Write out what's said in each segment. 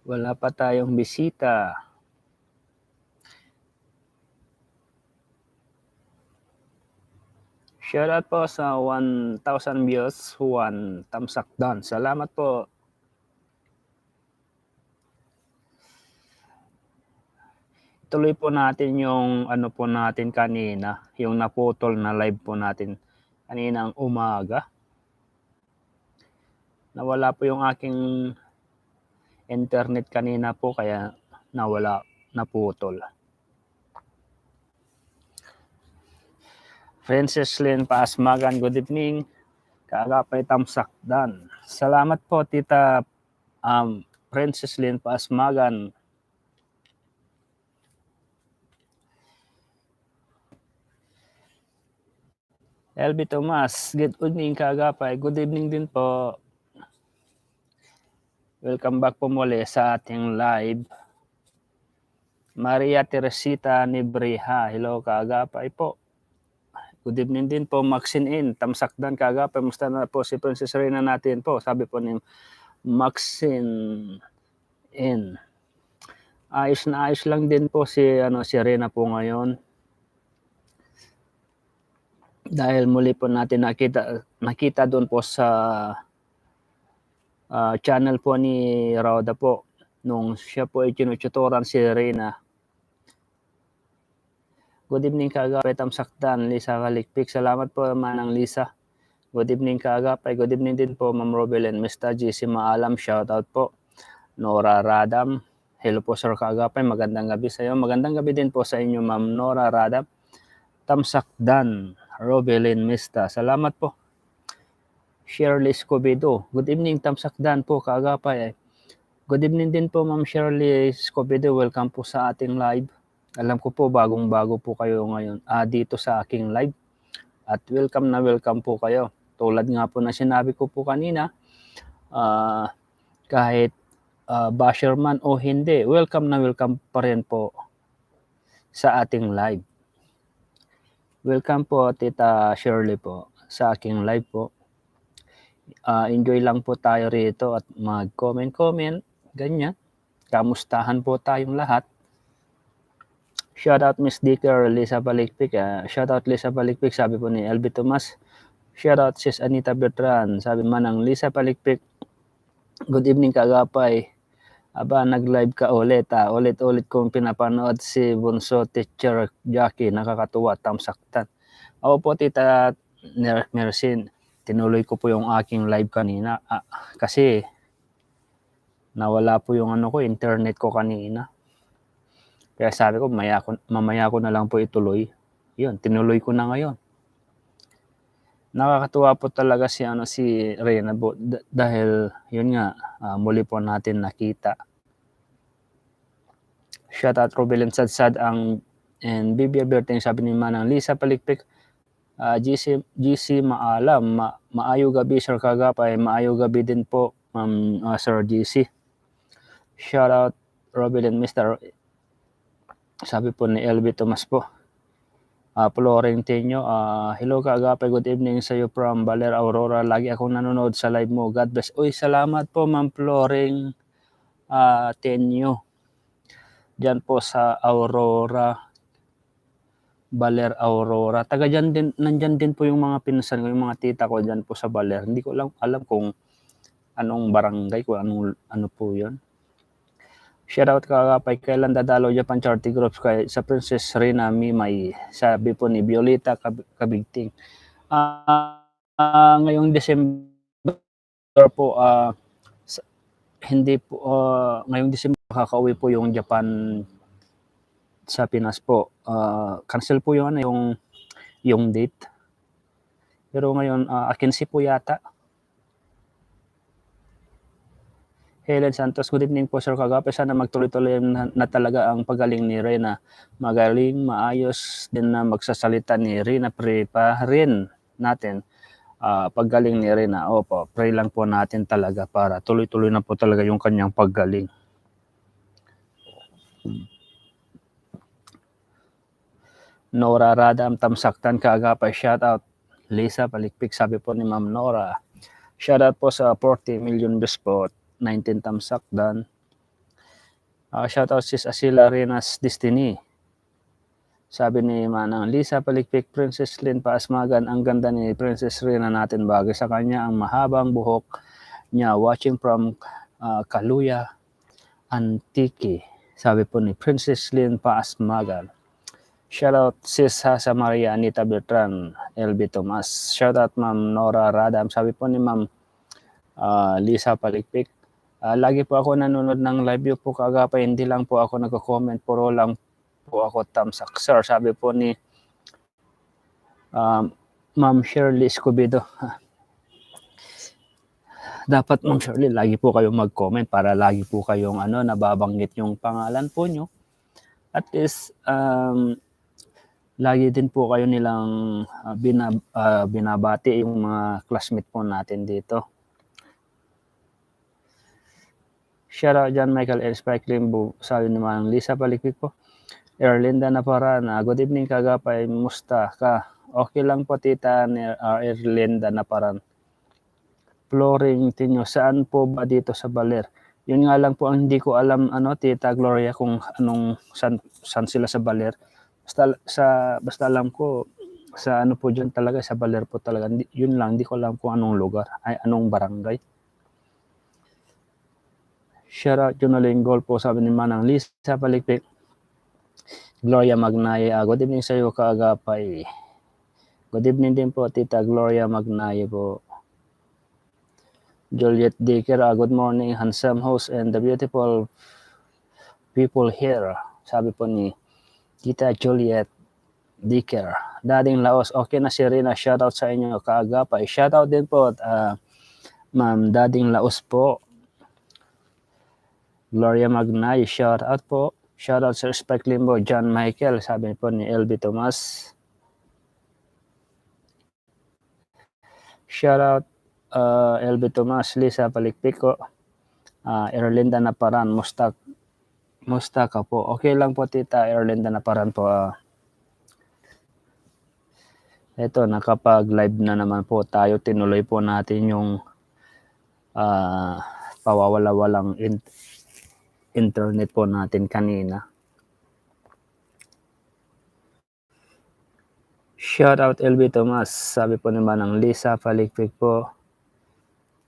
Wala pa tayong bisita. Shoutout po sa 1,000 views, 1 thumbs up down. Salamat po. Tuloy po natin yung ano po natin kanina, yung naputol na live po natin kaninang umaga. Nawala po yung aking internet kanina po kaya naputol. Francis Lynn Paasmagan, good evening. Kaagapay tamsakdan. Salamat po Tita Francis Lynn Paasmagan. LB Tomas, good evening kaagapay. Good evening din po. Welcome back po muli sa ating live. Maria Teresita Nibreha, hello kaagapay po. Good evening din po, Maxine In, tamsakdan kaagapay. Musta na po si Princess Reyna natin po? Sabi po ni Maxine In. Ayos na ayos lang din po si Reyna po ngayon. Dahil muli po natin nakita doon po sa channel po ni Rhoda po nung siya po ay tinututoran si Reyna. Good evening kaagapay tamsakdan, Lisa Kalikpik. Salamat po Manang Lisa. Good evening kaagapay. Good evening din po Ma'am Robelen, Mr. G. Si Maalam, shoutout po. Nora Radam, hello po sir kaagapay. Magandang gabi sa iyo. Magandang gabi din po sa inyo Ma'am Nora Radam. Tamsakdan, Robelen Mista. Salamat po. Shirley Scobedo. Good evening tamsakdan po kaagapay. Good evening din po Ma'am Shirley Scobedo. Welcome po sa ating live. Alam ko po bagong-bago po kayo ngayon dito sa aking live. At welcome na welcome po kayo. Tulad nga po na sinabi ko po kanina, kahit basher man o hindi, welcome na welcome pa rin po sa ating live. Welcome po Tita Shirley po sa aking live po. Enjoy lang po tayo rito at mag-comment, ganyan. Kamustahan po tayong lahat. Shoutout Miss Dicker, Lisa Balikpik. Shoutout Lisa Balikpik, sabi po ni LB Tomas. Shoutout Sis Anita Bertran, sabi man ng Lisa Balikpik. Good evening kaagapay. Aba, nag-live ka ulit. Ulit-ulit kong pinapanood si Bunso Teacher Jackie. Nakakatuwa, tamsaktan. Ako po, Tita Mersin, tinuloy ko po yung aking live kanina. Kasi nawala po yung internet ko kanina. Kaya sabi ko, mamaya ko na lang po ituloy. Yun, tinuloy ko na ngayon. Nakakatuwa po talaga si Reyna po dahil yun nga muli po natin nakita. Shout out Robelen Sadsad and Bibi Berting, sabi ni Manang Lisa Palikpik. GC Maalam, maayo gabi Sir Kagapay, maayo gabi din po Sir GC. Shout out Robelen Mr. Sabi po ni LB Tomas po. Florentino, hello kaagapay, good evening sa iyo from Baler, Aurora. Lagi akong nanonood sa live mo. God bless. Uy, salamat po Ma'am Floreng Tenyo. Diyan po sa Aurora, Baler, Aurora. Taga diyan din, nandiyan din po yung mga pinsan ko, yung mga tita ko diyan po sa Baler. Hindi ko lang alam kung anong barangay, kung ano po 'yon. Shoutout kaagapay, kailan dadalo Japan Charity Groups kay sa Princess Reyna Mimay, sabi po ni Violeta Kabigting. Ngayong December po, hindi po, ngayong December kakauwi po yung Japan sa Pinas po. Cancel po yung date. Pero ngayon, akinsi po yata. Helen Santos, good evening po Sir Kagapay. Sana magtuloy-tuloy na talaga ang pagaling ni Reyna. Magaling, maayos din na magsasalita ni Reyna. Pray pa rin natin paggaling ni Reyna. Opo, pray lang po natin talaga para tuloy-tuloy na po talaga yung kanyang paggaling. Nora Radam, tamsaktan kaagapay. Shout out Lisa Palikpik, sabi po ni Ma'am Nora. Shout out po sa 40 million views po. 19 tamsakdan. Shoutout sis Asila Renas Destiny. Sabi ni Manang Lisa Palikpik, Princess Lynn Paasmagan, ang ganda ni Princess Rina natin, bagay sa kanya ang mahabang buhok niya, watching from Kaluya, Antique. Sabi po ni Princess Lynn Paasmagan. Shoutout sis Hasa Maria Anita Bertran, LB Tomas. Shoutout Ma'am Nora Radam. Sabi po ni Ma'am Lisa Palikpik, lagi po ako nanonood ng live view po kagapay, hindi lang po ako nagko-comment, puro lang po ako tamsak. Sir, sabi po ni Ma'am Shirley Escobedo. Dapat Ma'am Shirley, lagi po kayong mag-comment para lagi po kayong nababanggit yung pangalan po nyo. At least, lagi din po kayo nilang binabati yung mga classmate po natin dito. Shout out John Michael L. Spike Limbo, sabi naman ng Lisa Palikpik po. Erlinda Naparan, good evening kagapay, musta ka? Okay lang po tita Erlinda Naparan. Flooring Tinyo, saan po ba dito sa Baler? Yun nga lang po ang hindi ko alam tita Gloria kung saan sila sa Baler. Basta alam ko sa po diyan talaga sa Baler po talaga. Yun lang, hindi ko alam kung anong lugar, anong barangay. Shout out Junaling Gold po, sabi ni Manang Lisa Palikpik. Gloria Magnaye, good evening sa iyo kaagapay. Good evening din po tita Gloria Magnaye po. Juliet Dicker, good morning handsome host and the beautiful people here. Sabi po ni tita Juliet Dicker. Dading Laos, okay na si Rina, shout out sa inyo kaagapay. Shout out din po Ma'am Dading Laos po. Gloria Magnaye, shout out po. Shout out sa Respect Limbo, John Michael, sabi po ni LB Tomas. Shout out LB Tomas, Lisa Palikpik ko. Erlinda Naparan, musta ka po? Okay lang po tita Erlinda Naparan po. Ito, nakapag-live na naman po tayo. Tinuloy po natin yung pawawala-walang internet po natin kanina. Shout out LB Tomas, sabi po naman ng Lisa Palikpik po.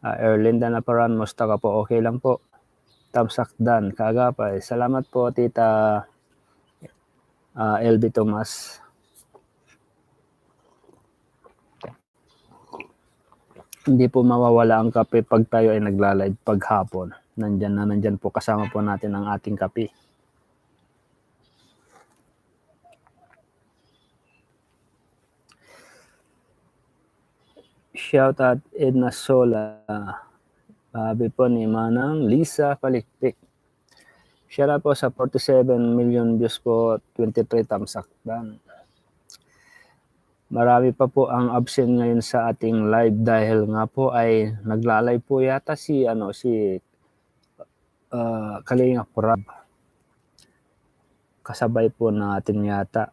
Erlinda Naparan, musta ka po? Okay lang po. Tamsakdan, kagapay. Salamat po tita LB Tomas. Hindi po mawawala ang kape pag tayo ay nagla-live paghapon. Nandyan po kasama po natin ang ating kape. Shout out Edna Sola. Sabi po ni Manang Lisa Palikpik. Shout out po sa 47 million views po, 23 tamsakdan. Marami pa po ang absent ngayon sa ating live dahil nga po ay nagla-live po yata si Kalinga Prab. Kasabay po natin yata.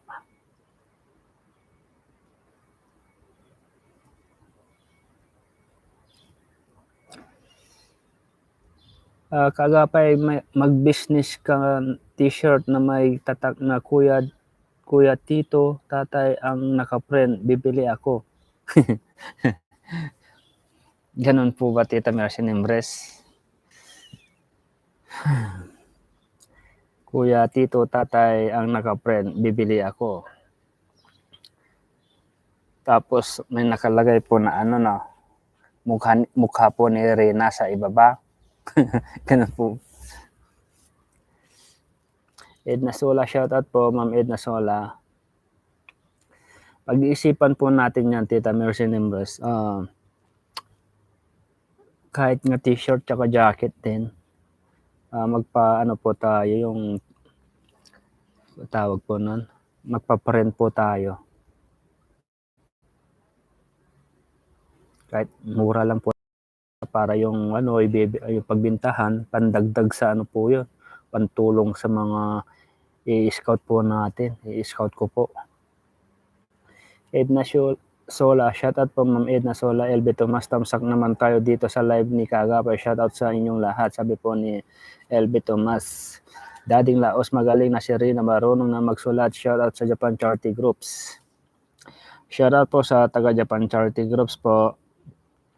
Kagapay, mag-business ka t-shirt na may tatak na Kuya Tito, tatay ang naka-print, bibili ako. Ganun po ba tita Mercy Nimbres? Kuya Tito, tatay ang naka-print, bibili ako. Tapos may nakalagay po na mukha po ni Rina sa ibaba. Ganun po. Edna Sola, shoutout po Ma'am Edna Sola. Pag-iisipan po natin yan tita Mercy Nimbres. Kahit nga t-shirt tsaka jacket din. Po tayo yung tawag po nun. Magpa-print po tayo. Kahit mura lang po para yung yung pagbintahan, pandagdag sa po yun. Pantulong sa mga i-scout po natin. I-scout ko po. Edna Sola, shoutout po Ma'am Edna Sola, LB Tomas, tamsak naman tayo dito sa live ni Kagapay. Shoutout sa inyong lahat, sabi po ni LB Tomas. Dading Laos, magaling na si Rina, marunong na magsulat. Shoutout sa Japan Charity Groups. Shoutout po sa taga Japan Charity Groups po,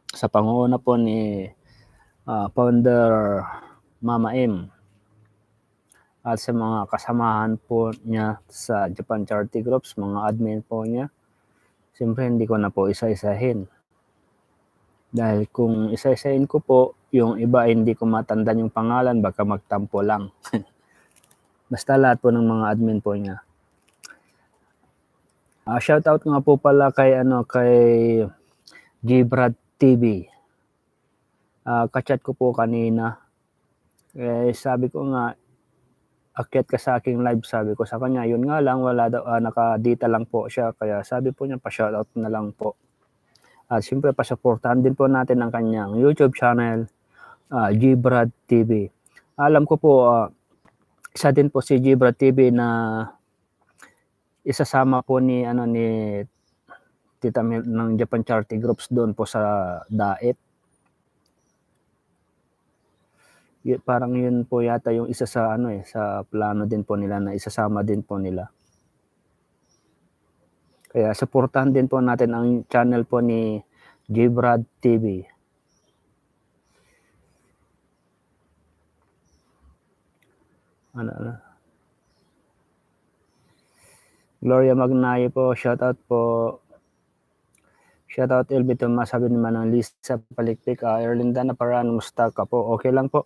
sa pangunguna po ni founder Mama M at sa mga kasamahan po niya sa Japan Charity Groups, mga admin po niya. Siyempre hindi ko na po isa-isahin. Dahil kung isa-isahin ko po, yung iba hindi ko matandaan yung pangalan, baka magtampo lang. Basta lahat po ng mga admin po niya. Shoutout nga po pala kay Gbrad TV. Kachat ko po kanina. Sabi ko nga, akyat ka sa aking live, sabi ko sa kanya. Yun nga lang, wala daw, nakadita lang po siya. Kaya sabi po niya, pa-shoutout na lang po. At siyempre, pasuportahan din po natin ang kanyang YouTube channel, Gbrad TV. Alam ko po, isa din po si Gbrad TV na isasama po ni Tita Mel ng Japan Charity Groups doon po sa Daet. Parang yun po yata yung isa sa sa plano din po nila na isasama din po nila. Kaya suportahan din po natin ang channel po ni Gbrad TV. Gloria Magnaye po, shoutout po. Shoutout LB Tomas, sabi naman ng Lisa Palikpik. Erlinda na parang musta ka po. Okay lang po.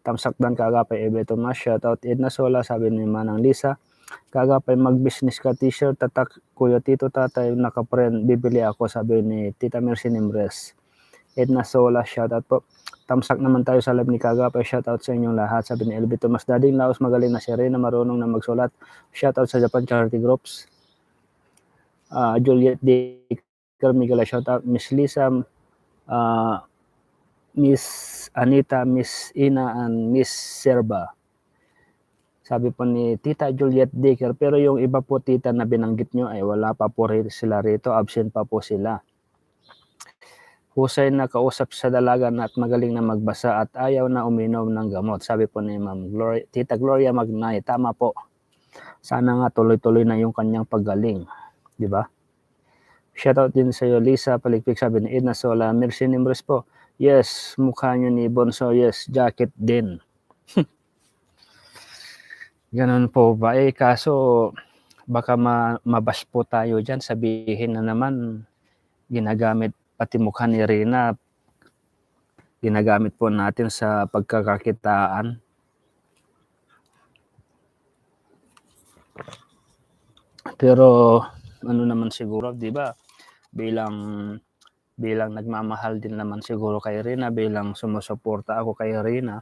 Tamsakdan kagapay LB Tomas. Shoutout Edna Sola, sabi naman ng Lisa. Kagapay mag-business ka t-shirt, tatak kuya tito tatay naka-friend, bibili ako, sabi ni Tita Mercy Nimbres. Edna Sola, shoutout po. Tamsak naman tayo sa live ni Kagapay. Shoutout sa inyong lahat, sabi ni LB Tomas. Dading Laos, magaling na si Rina, marunong na magsulat. Shoutout sa Japan Charity Groups. Juliet D. Carmigala, shoutout. Miss Lisa, Miss Anita, Miss Ina, and Miss Serba. Sabi po ni Tita Juliet Dicker, pero yung iba po tita na binanggit nyo ay wala pa po sila rito, absent pa po sila. Husay na kausap sa dalagan at magaling na magbasa at ayaw na uminom ng gamot. Sabi po ni Ma'am Tita Gloria Magnay, tama po. Sana nga tuloy-tuloy na yung kanyang paggaling. Di ba? Shoutout din sa iyo, Lisa Palikpik, sabi ni Edna Sola. Mercy Nimbres po. Yes, mukha nyo ni Bonso. Yes, jacket din. Ganun po ba? Kaso baka mabash po tayo dyan. Sabihin na naman, ginagamit pati mukha ni Rina, ginagamit po natin sa pagkakakitaan. Pero ano naman siguro, di ba? Bilang nagmamahal din naman siguro kay Rina, bilang sumusuporta ako kay Rina,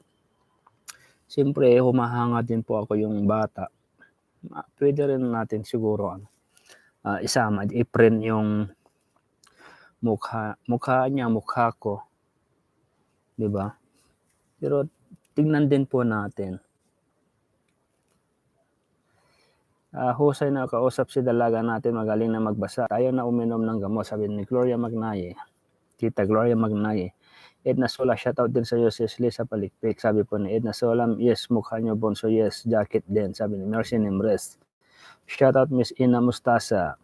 siyempre humahanga din po ako yung bata. Pwede rin natin siguro isama, i-print yung mukha niya, mukha ko. 'Di ba? Pero tingnan din po natin. Husay na kausap si dalaga natin, magaling na magbasa. Tayo na uminom ng gamot, sabi ni Gloria Magnaye. Tita Gloria Magnaye. Edna Sola, shoutout din sa iyo, sis Lisa Palikpik. Sabi po ni Edna Sola, yes, mukha nyo Bonso, yes, jacket din. Sabi ni Mercy Nimbres. Shoutout Miss Ina Mustasa.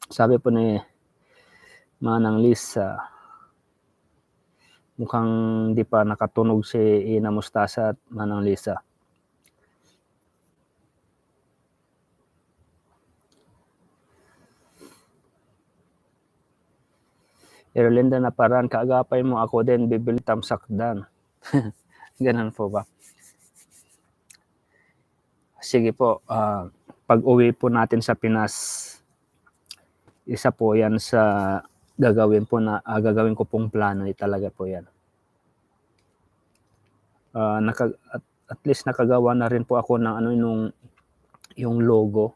Sabi po ni Manang Lisa, mukhang di pa nakatunog si Ina Mustasa at Manang Lisa. Erlinda na parang kaagapay mo, ako din bibili tamsakdan. Ganun po ba? Sige po, pag uwi po natin sa Pinas, isa po yan sa gagawin ko pong plano, talaga po yan. At least nakagawa na rin po ako ng yung logo.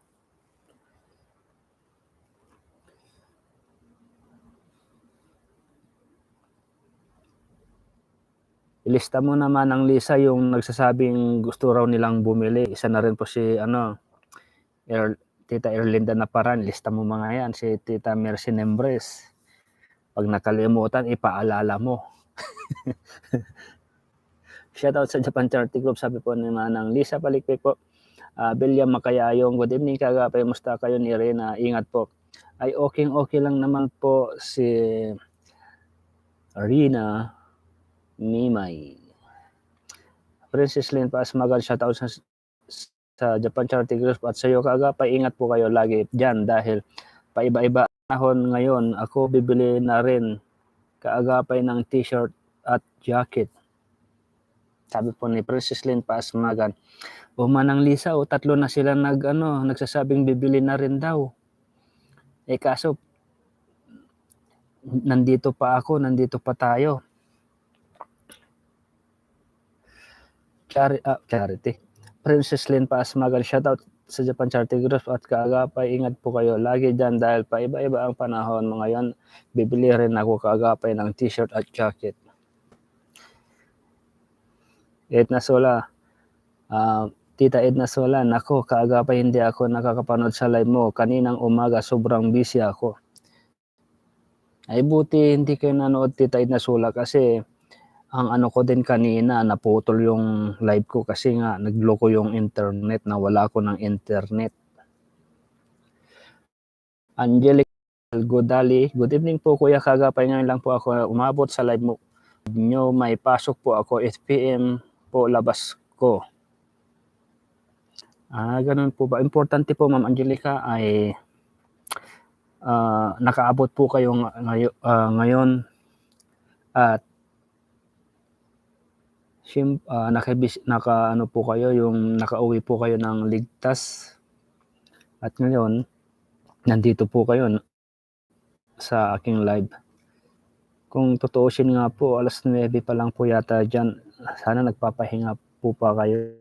Ilista mo naman ng Lisa yung nagsasabing gusto raw nilang bumili. Isa na rin po si Tita Erlinda na paran. Lista mo mga yan. Si Tita Mercy Nimbres. Pag nakalimutan, ipaalala mo. Shoutout sa Japan Charity Group, sabi po ni Manang Lisa Palikpik po. Bilyam Makayayong, good evening kagapay, musta kayo ni Rena, ingat po. Ay okay lang naman po si Rina Mimay. Princess Lynn Paasmagan, shoutout sa Japan Charity Group at sa iyo kagapay, ingat po kayo lagi dyan dahil paiba-iba panahon ngayon. Ako bibili na rin kaagapay ng t-shirt at jacket. Sabi po ni Princess Lynn Paasmagan. O Manang Lisa, tatlo na sila nagsasabing bibili na rin daw. Kaso nandito pa tayo. Charity. Princess Lynn Paasmagan, shoutout sa Japan Charity Group at kaagapay, ingat po kayo lagi dyan dahil paiba-iba ang panahon. Ngayon, bibili rin ako kaagapay ng t-shirt at jacket. Edna Sola, Tita Edna Sola, nako, kaagapay hindi ako nakakapanood sa live mo. Kaninang umaga, sobrang busy ako. Ay buti hindi kayo nanood, Tita Edna Sola, kasi ang ko din kanina, naputol yung live ko kasi nga nagloko yung internet, nawala ako ng internet. Angelic Godali, good evening po kuya, kagapay ngayon lang po ako umabot sa live mo nyo, may pasok po ako, 8 PM po labas ko. Ganun po ba? Importante po Ma'am Angelica ay nakaabot po kayo ngayon at naka po kayo, yung nakauwi po kayo ng ligtas at ngayon nandito po kayo sa aking live. Kung tutuusin nga po, alas 9 pa lang po yata dyan. Sana nagpapahinga po pa kayo.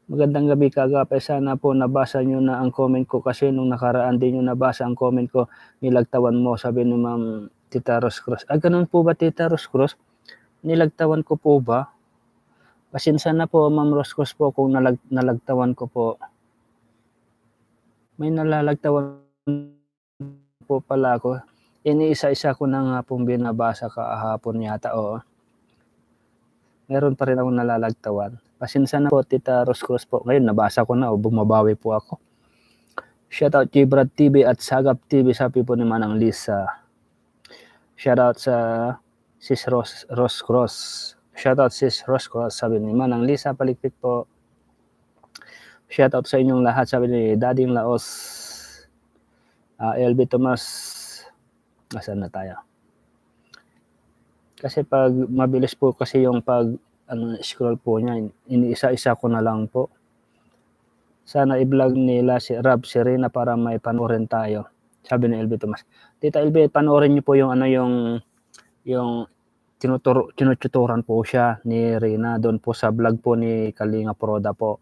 Magandang gabi kagapay, sana po nabasa nyo na ang comment ko kasi nung nakaraan din nyo nabasa ang comment ko, nilagtawan mo, sabi ni Ma'am Tita Roscross. Ganun po ba Tita Roscross? Nilagtawan ko po ba? Pasensya na po Ma'am Roscross po kung nalagtawan ko po. May nalalagtawan po pala ako. Iniisa-isa ko na nga pong binabasa kahapon yata, oo. Meron pa rin akong nalalagtawan. Pasensya na po Tita Roscross po. Ngayon nabasa ko na o bumabawi po ako. Shoutout Gibrad TV at Sagap TV, sabi po ni Manang Lisa. Shoutout sa Sis Roscross. Shoutout Sis Roscross, sabi ni Manang Lisa Palikpik po. Shoutout sa inyong lahat, sabi ni Dading Laos. LB Tomas. Nasaan na tayo? Kasi pag mabilis po kasi yung scroll po niya, iniisa-isa ko na lang po. Sana i-vlog nila si Rob Serena para may panoorin tayo, sabi ni LB Tomas. Tita LB, panoorin niyo po yung tinututuran po siya ni Rena doon po sa vlog po ni Kalinga Proda po.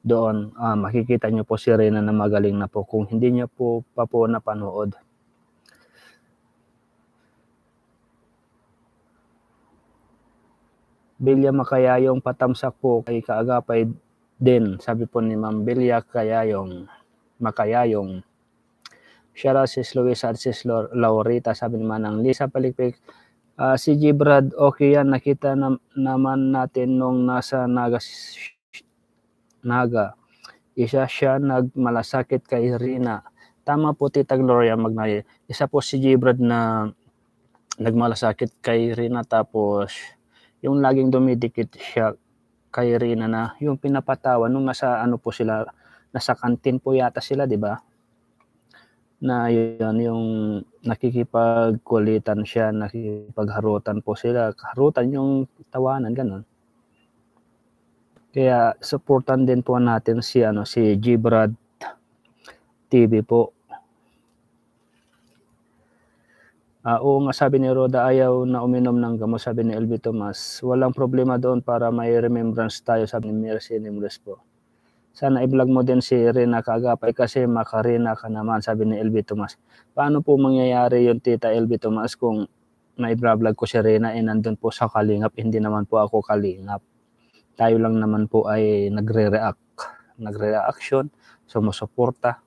Doon makikita niyo po si Rena na magaling na po kung hindi niyo po pa po napanood. Bilya Makayayong, patamsak po kay kaagapay din, sabi po ni Ma'am Bilya Makayayong. Shara sis Luisa at sis Laurita, sabi ni Manang Lisa Palikpik. Si Gibrad, okay yan, nakita naman natin nung nasa Naga. Isa siya nagmalasakit kay Rina. Tama po Tita Gloria Magnaye. Isa po si Gibrad na nagmalasakit kay Rina, tapos yung laging dumidikit siya kay Rina na yung pinapatawa nung nasa po sila, nasa kantin po yata sila, di ba? Na yun, yung nakikipagkulitan siya, nakikipagharutan po sila, harutan yung tawanan, ganun. Kaya supportan din po natin si Gibrad TV po. Oo nga, sabi ni Roda, ayaw na uminom ng gamot, sabi ni LB Tomas. Walang problema doon para may remembrance tayo, sabi ni Mercy Nimres po. Sana i-vlog mo din si Rena kaagapay kasi makarina ka naman, sabi ni LB Tomas. Paano po mangyayari yung Tita LB Tomas kung na-vlog ko si Rena nandun po sa Kalingap? Hindi naman po ako Kalingap. Tayo lang naman po ay nagre-reaction, sumusuporta.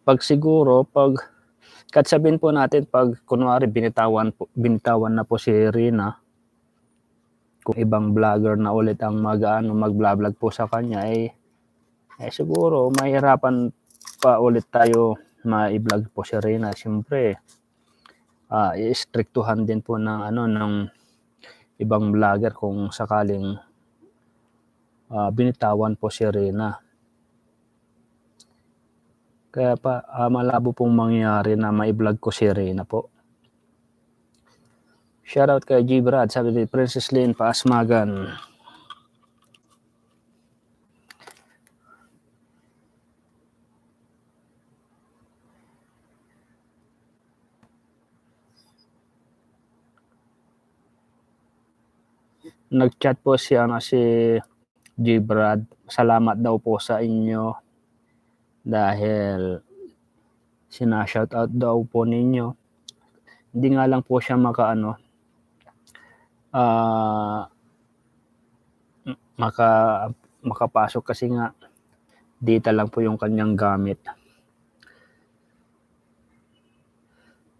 Pag Kahit sabihin po natin pag kunwari binitawan na po si Rina, kung ibang vlogger na ulit ang mag-vlog po sa kanya, siguro mahirapan pa ulit tayo ma-vlog po si Rina. Siyempre, i-strictuhan din po ng ibang vlogger kung sakaling binitawan po si Rina. Kaya malabo pong mangyari na ma-vlog ko si Rina po. Shoutout kay G. Brad, sabi ni Princess Lynn Paasmagan. Nag-chat po si G. Brad. Salamat daw po sa inyo dahil sinashoutout daw po ninyo. Hindi nga lang po siya makapasok kasi nga data lang po yung kanyang gamit.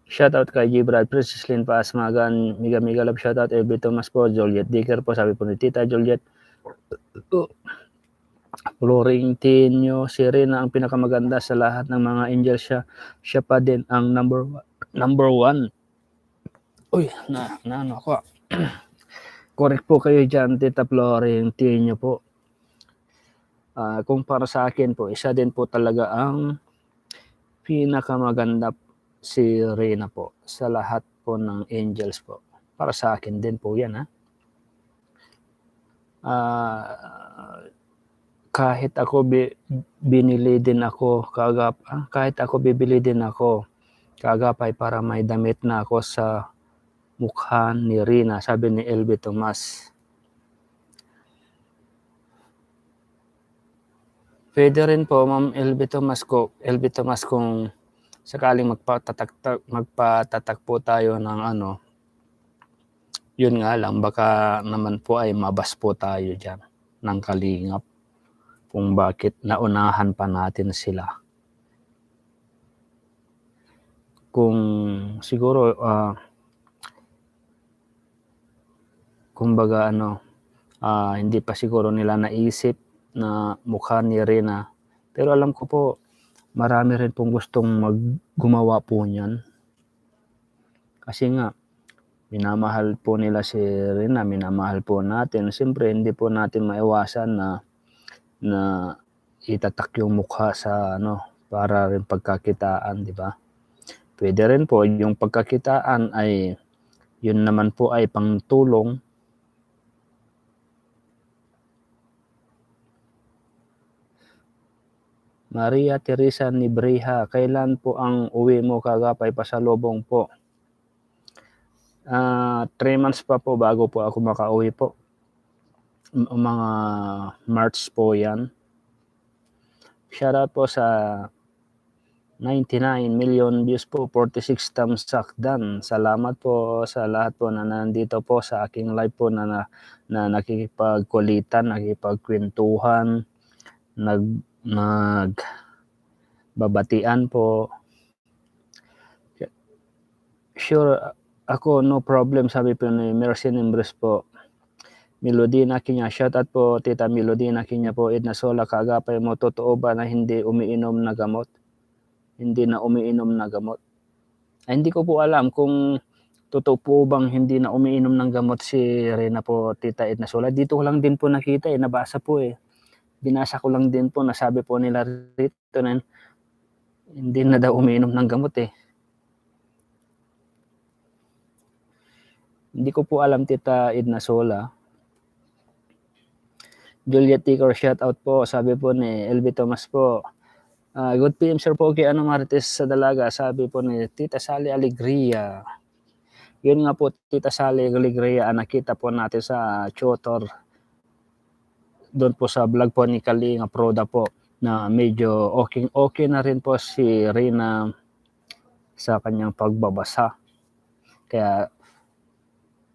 Shoutout kay G. Brad, Princess Lynn Paasmagan, Miga Love shoutout, Elby Thomas po, Juliet Dicker po, sabi po ni Tita Juliet. Florentino, si Rina ang pinakamaganda sa lahat ng mga angel, siya pa din ang number one. Uy, ano ako. Correct po kayo dyan, Tita Florentino po. Kung para sa akin po, isa din po talaga ang pinakamaganda si Rina po sa lahat po ng angels po. Para sa akin din po yan, ha. Kahit ako bibili din ako kagapay para may damit na ako sa mukha ni Rina, sabi ni Elby Tomas. Pwede rin po, Ma'am Elby Tomas kung sakaling magpatatak po tayo ng yun nga lang, baka naman po ay mabas po tayo dyan ng kalingap kung bakit naunahan pa natin sila. Kung siguro kumbaga hindi pa siguro nila naisip na mukha ni Rina, pero alam ko po marami rin pong gustong gumawa po niyan kasi nga minamahal po nila si Rina, minamahal po natin. Siyempre hindi po natin maiwasan na itatak yung mukha sa para rin pagkakitaan, di ba? Pwede rin po yung pagkakitaan ay yun naman po ay pangtulong. Maria Teresa Nibreha, kailan po ang uwi mo kagapay? Pasalubong po. 3 months pa po bago po ako makauwi po. Mga March po yan. Shoutout po sa 99 million views po, 46 thumbs up done. Salamat po sa lahat po na nandito po sa aking live po na nakikipagkulitan, nakikipagkwentuhan, nagbabatian po. Sure, ako no problem, sabi po ni Mercy Nimbres po. Melodina Kinya, shoutout po Tita Melodina Kinya po. Edna Sola, kagapay mo, totoo ba na hindi umiinom na gamot? Hindi na umiinom na gamot? Hindi ko po alam kung totoo po bang hindi na umiinom ng gamot si Rina po, Tita Edna Sola. Dito ko lang din po nakita, nabasa po binasa ko lang din po, nasabi po nila rito na hindi na daw umiinom ng gamot Hindi ko po alam, Tita Edna Sola. Juliet Ticker, shout out po, sabi po ni Elby Thomas po. Good PM Sir Pogi, Marites sa Dalaga, sabi po ni Tita Sally Alegria. Yun nga po, Tita Sally Alegria, nakita po natin sa Chotor, doon po sa vlog po ni Kalinga Proda po, na medyo okay na rin po si Rina sa kanyang pagbabasa. Kaya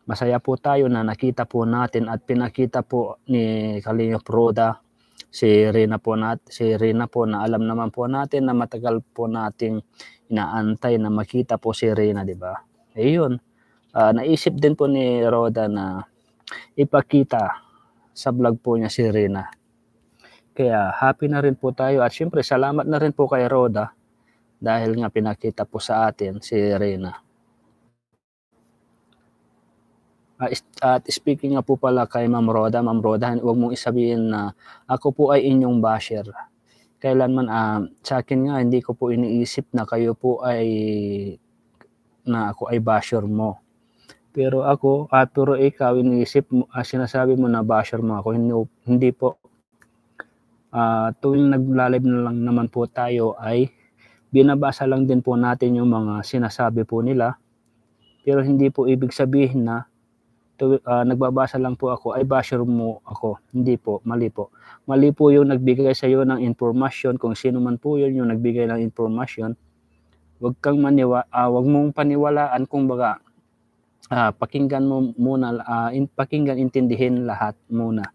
masaya po tayo na nakita po natin at pinakita po ni Kalinga Proda si Rina po na alam naman po natin na matagal po nating inaantay na makita po si Reyna, di ba? Ayun, naisip din po ni Roda na ipakita sa vlog po niya si Reyna. Kaya happy na rin po tayo at syempre salamat na rin po kay Roda dahil nga pinakita po sa atin si Reyna. At speaking nga po pala kay Ma'am Roda, huwag mong isabihin na ako po ay inyong basher. Kailanman sa akin nga hindi ko po iniisip na kayo po ay na ako ay basher mo. Pero ako, pero ikaw iniisip mo, sinasabi mo na basher mo ako, hindi po. Tuwing nag-live na lang naman po tayo ay binabasa lang din po natin yung mga sinasabi po nila. Pero hindi po ibig sabihin na nagbabasa lang po ako ay basher mo ako. Hindi po, mali po. Mali po yung nagbigay sa iyo ng informasyon, kung sino man po yun yung nagbigay ng informasyon. Wag mong paniwalaan, kung baga pakinggan mo muna, pakinggan, intindihin lahat muna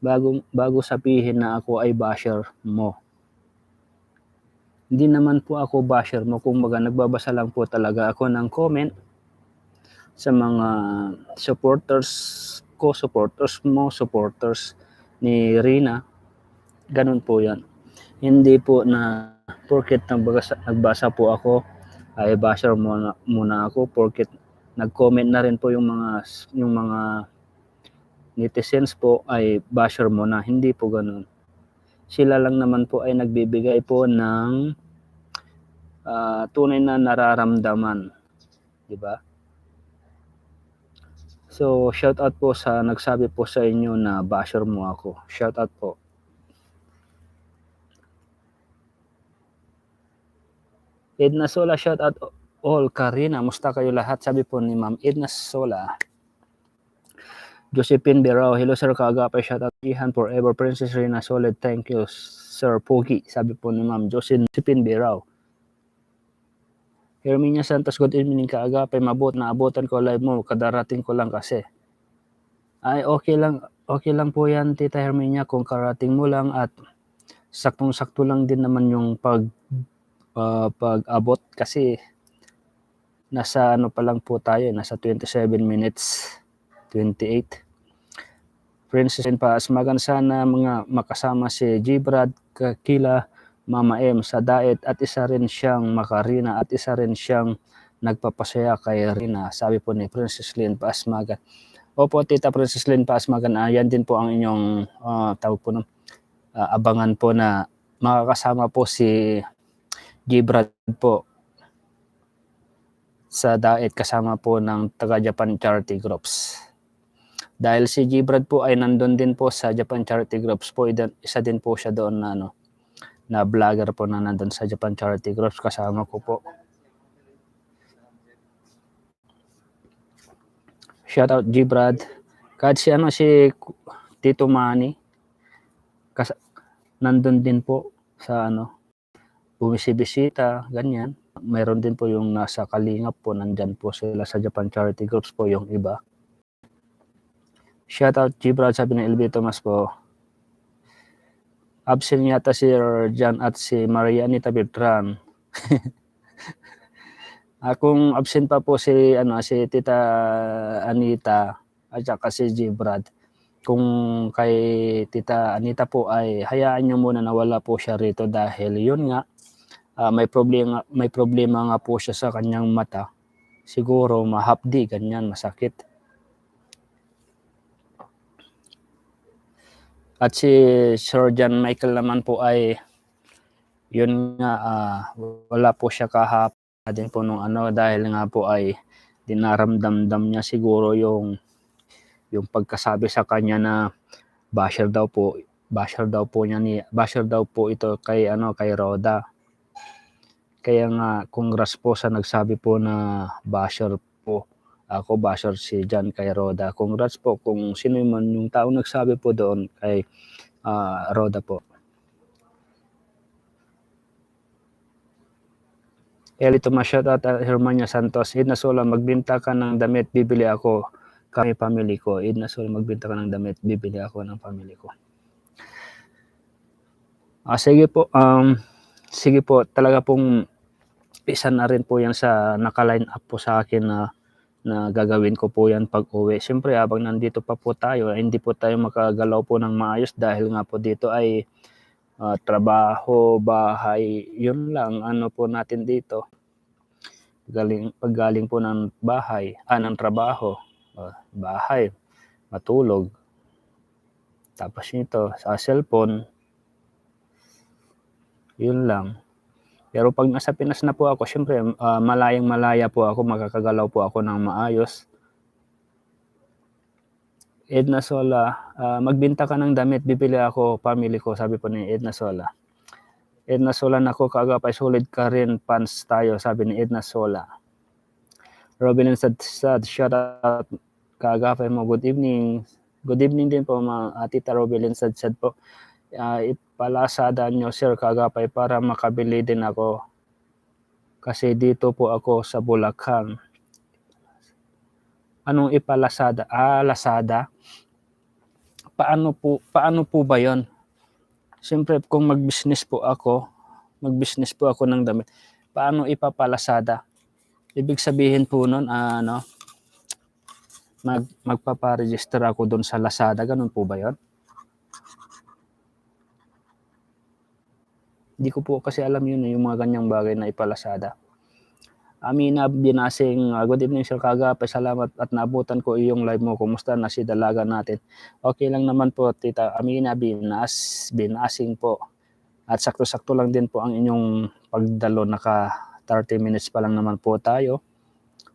bago sabihin na ako ay basher mo. Hindi naman po ako basher mo, kung baga nagbabasa lang po talaga ako ng comment sa mga supporters ko, supporters mo, supporters ni Reyna. Ganun po yan. Hindi po na porket nagbasa po ako ay basher muna ako, porket nag-comment na rin po yung mga netizens po ay basher mo na. Hindi po ganun. Sila lang naman po ay nagbibigay po ng tunay na nararamdaman, di ba? So, shout out po sa nagsabi po sa inyo na basher mo ako. Shout out po. Edna Sola, shout out all. Karina, musta kayo lahat? Sabi po ni Ma'am Edna Sola. Josephine Birao, hello sir Kaagapay, shout out. Ihan forever, Princess Reyna Solid, thank you sir Pogi. Sabi po ni Ma'am Josephine Birao. Herminia Santos, good evening Kaagapay, naabutan ko live mo, kadarating ko lang kasi. Ay okay lang po yan Tita Herminia, kung karating mo lang at saktong-sakto lang din naman yung pag-abot kasi nasa pa lang po tayo, nasa 27 minutes, 28. Princess and Paasmagan, sana mga makasama si Gibrad kila Mama M sa diet at isa rin siyang makarina at isa rin siyang nagpapasaya kay Rina. Sabi po ni Princess Lynn Paasmagan. Opo, Tita Princess Lynn Paasmagan, yan din po ang inyong tawag po abangan po na makakasama po si Gibrad po sa diet kasama po ng taga Japan Charity Groups. Dahil si Gibrad po ay nandun din po sa Japan Charity Groups po, isa din po siya doon na vlogger po na nandun sa Japan Charity Groups, kasama ko po. Shout out Gibrad. Kahit si Tito Manny, nandun din po sa bumisibisita, ganyan. Mayroon din po yung nasa Kalingap po, nandyan po sila sa Japan Charity Groups po yung iba. Shout out Gibrad, sabi ng LB Thomas po. Absent yata si Jan at si Maria Anita Bertran. Kung absent pa po si Tita Anita at saka si Gibrad, kung kay Tita Anita po ay hayaan niyo muna na wala po siya rito dahil yun nga may problema nga po siya sa kanyang mata. Siguro mahapdi, ganyan, masakit. At si Sir John Michael naman po ay yun nga wala po siya kahapon din po nung dahil nga po ay dinaramdam niya siguro yung pagkasabi sa kanya na basher daw po ito kay Roda. Kaya nga congrats po sa nagsabi po na basher po ako, basher si John kay Roda. Congrats po kung sino man yung taong nagsabi po doon kay Roda po. Elito Masyat at Hermania Santos, Edna Sola, magbinta ka ng damit, bibili ako, kami family ko. Edna Sola, magbinta ka ng damit, bibili ako ng family ko. Sige po, talaga pong isa na rin po yan sa naka-line up po sa akin na gagawin ko po yan pag uwi. Siyempre habang nandito pa po tayo, hindi po tayo makagalaw po ng maayos dahil nga po dito ay trabaho, bahay, yun lang ano po natin dito. Pag galing po ng bahay, ng trabaho, bahay, matulog. Tapos nito, sa cellphone, yun lang. Pero pag nasa Pinas na po ako, syempre malayang-malaya po ako, makakagalaw po ako ng maayos. Edna Sola, magbenta ka ng damit, bibili ako, family ko, sabi po ni Edna Sola. Edna Sola, nako kaagapay, solid ka rin, pants tayo, sabi ni Edna Sola. Robin Sad, shout out, kaagapay mo, good evening. Good evening din po, Tita Robin Sad po. Ipalasada nyo, sir, kaagapay, para makabili din ako. Kasi dito po ako sa Bulacan. Anong ipalasada? Lazada. Paano po ba 'yon? Siyempre kung mag-business po ako ng damit, paano ipapalasada? Ibig sabihin po nun, magpapa-register ako doon sa Lazada, ganun po ba 'yon? Hindi ko po kasi alam yun, yung mga ganyang bagay na ipalasada. Amina Binasing, good evening Sir Kagapay, salamat at naabutan ko iyong live mo. Kumusta na si dalaga natin? Okay lang naman po, Tita Amina Binasing po. At sakto-sakto lang din po ang inyong pagdalo, naka 30 minutes pa lang naman po tayo.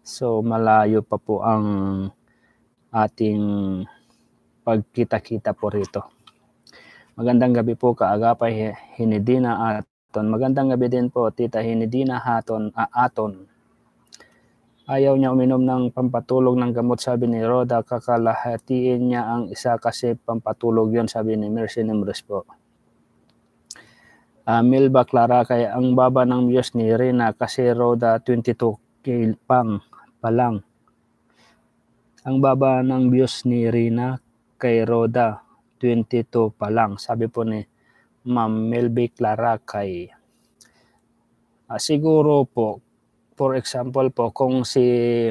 So malayo pa po ang ating pagkita-kita po rito. Magandang gabi po Kaagapay Hinidina Aton. Magandang gabi din po Tita Hinidina Aton. Ayaw niya uminom ng pampatulog ng gamot, sabi ni Roda, kakalahatiin niya ang isa kasi pampatulog yun, sabi ni Mercy Nimres po. Milba Clara, kaya ang baba ng views ni Rina kasi Roda 22K pa lang. Ang baba ng views ni Rina kay Roda 22 pa lang, sabi po ni Ma'am Milby Clara kay siguro po, for example po, kung si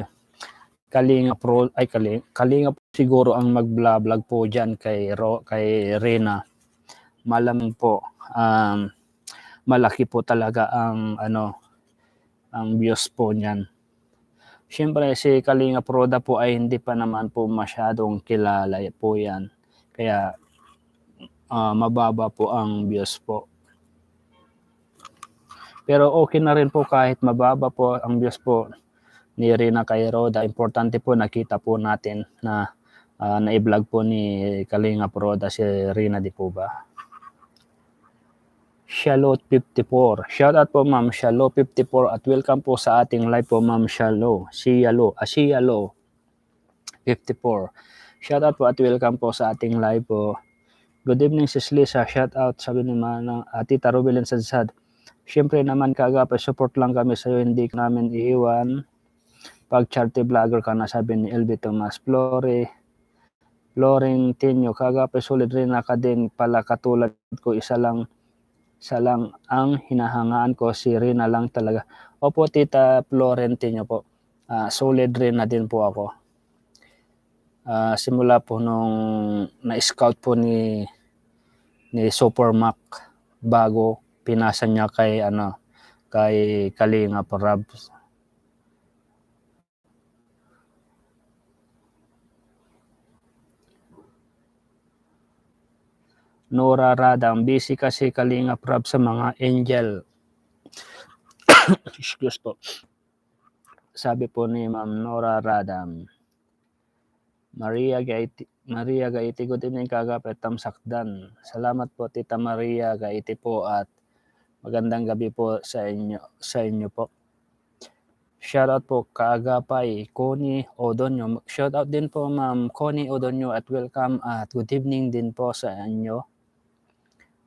Kalinga Pro Kalinga siguro ang mag-vlog po diyan kay Rena, malamang po malaki po talaga ang ang views po niyan. Siyempre si Kalinga Proda po ay hindi pa naman po masyadong kilala po yan, kaya mababa po ang views po. Pero okay na rin po kahit mababa po ang views po ni Rina kay Roda. Importante po nakita po natin na na-vlog po ni Kalinga Roda si Rina, di po ba? Shalot 54. Shout out po Ma'am Shalot 54 at welcome po sa ating live po Ma'am Shalot. Siyalo 54. Shout out po at welcome po sa ating live po. Good evening Sis Lisa. Shout out, sabi ni Tita Rubilin Sadsad. Siyempre naman Kaagapay, support lang kami sa iyo, hindi namin iiwan. Pag charity vlogger ka na, sabi ni LB Tomas. Florentino, Kaagapay, solid rin na ka din pala katulad ko, isa lang ang hinahangaan ko, si Rina lang talaga. Opo Tita Florentino po, solid rin na din po ako. Simula po nung na-scout po ni Supermac bago pinasa niya kay Kalinga Prab. Nora Radam, busy kasi Kalinga Prab sa mga angel. Excuse po. Sabi po ni Ma'am Nora Radam. Maria Gaiti, good evening Kaagapay, Tamsakdan. Salamat po Tita Maria Gaiti po at magandang gabi po sa inyo po. Shout out po Kaagapay, Connie Odonyo. Shout out din po Ma'am Connie Odonyo at welcome at good evening din po sa inyo.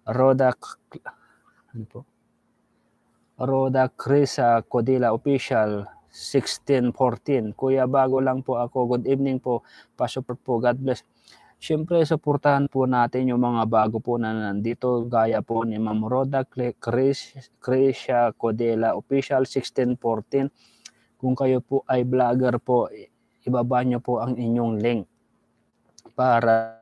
Roda Crisa Codila Official 1614. Kuya, bago lang po ako. Good evening po. Pa-support po. God bless. Siyempre suportahan po natin yung mga bago po na nandito gaya po ni Ma'am Roda Cresia Codela Official 1614. Kung kayo po ay vlogger po, ibaba nyo po ang inyong link para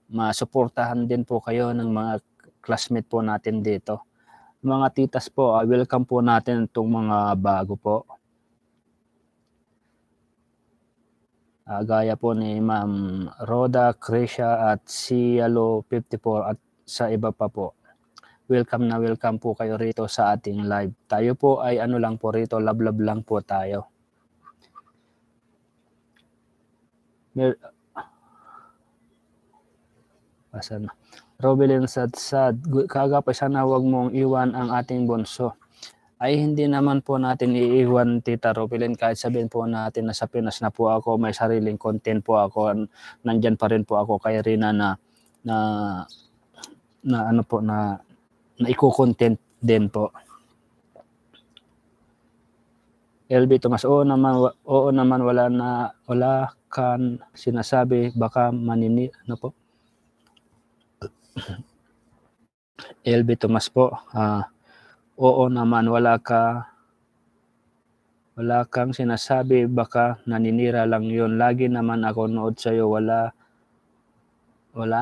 masuportahan din po kayo ng mga classmate po natin dito. Mga titas po, welcome po natin itong mga bago po. Gaya po ni Ma'am Roda Cresia at Cielo 54 at sa iba pa po. Welcome na welcome po kayo rito sa ating live. Tayo po ay ano lang po rito, love lang po tayo. Asan? Robelin Sadsad, kagapay sana wag mong iwan ang ating bunso. Ay hindi naman po natin iiwan, Tita Robelin, kahit sabihin po natin na sa Pinas na po ako, may sariling content po ako, nandyan pa rin po ako kay Rina na ano po na iko-content din po. LB Tomas, oo naman wala kan sinasabi baka ano po. LB Tomas po, oo naman wala kang sinasabi baka naninira lang yun. Lagi naman ako nood sa iyo, wala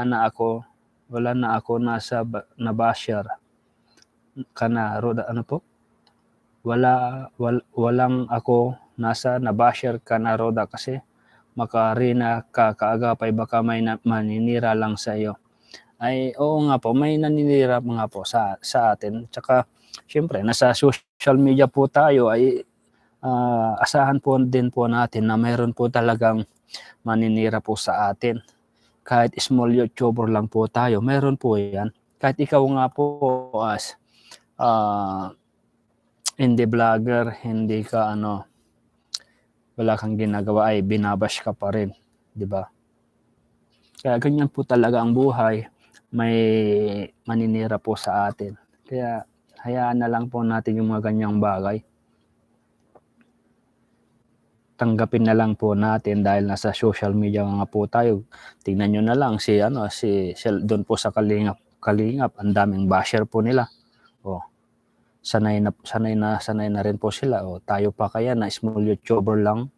na ako nasa nabashar kana Roda, ano po? Walang ako nasa nabashar kana Roda kasi makarina ka kaagapay baka may maninira lang sa iyo. Ay oo nga po, may naninira nga po sa atin. Tsaka syempre nasa social media po tayo ay asahan po din po natin na mayroon po talagang maninira po sa atin. Kahit small YouTuber lang po tayo, mayroon po yan. Kahit ikaw nga po as hindi vlogger, hindi ka wala kang ginagawa ay binabash ka pa rin, di ba? Kaya ganyan po talaga ang buhay, may maninira po sa atin. Kaya hayaan na lang po natin yung mga ganyang bagay. Tanggapin na lang po natin dahil nasa social media nga po tayo. Tingnan nyo na lang si doon po sa Kalingap, ang daming basher po nila. Sanay na rin po sila. Tayo pa kaya na small YouTuber lang.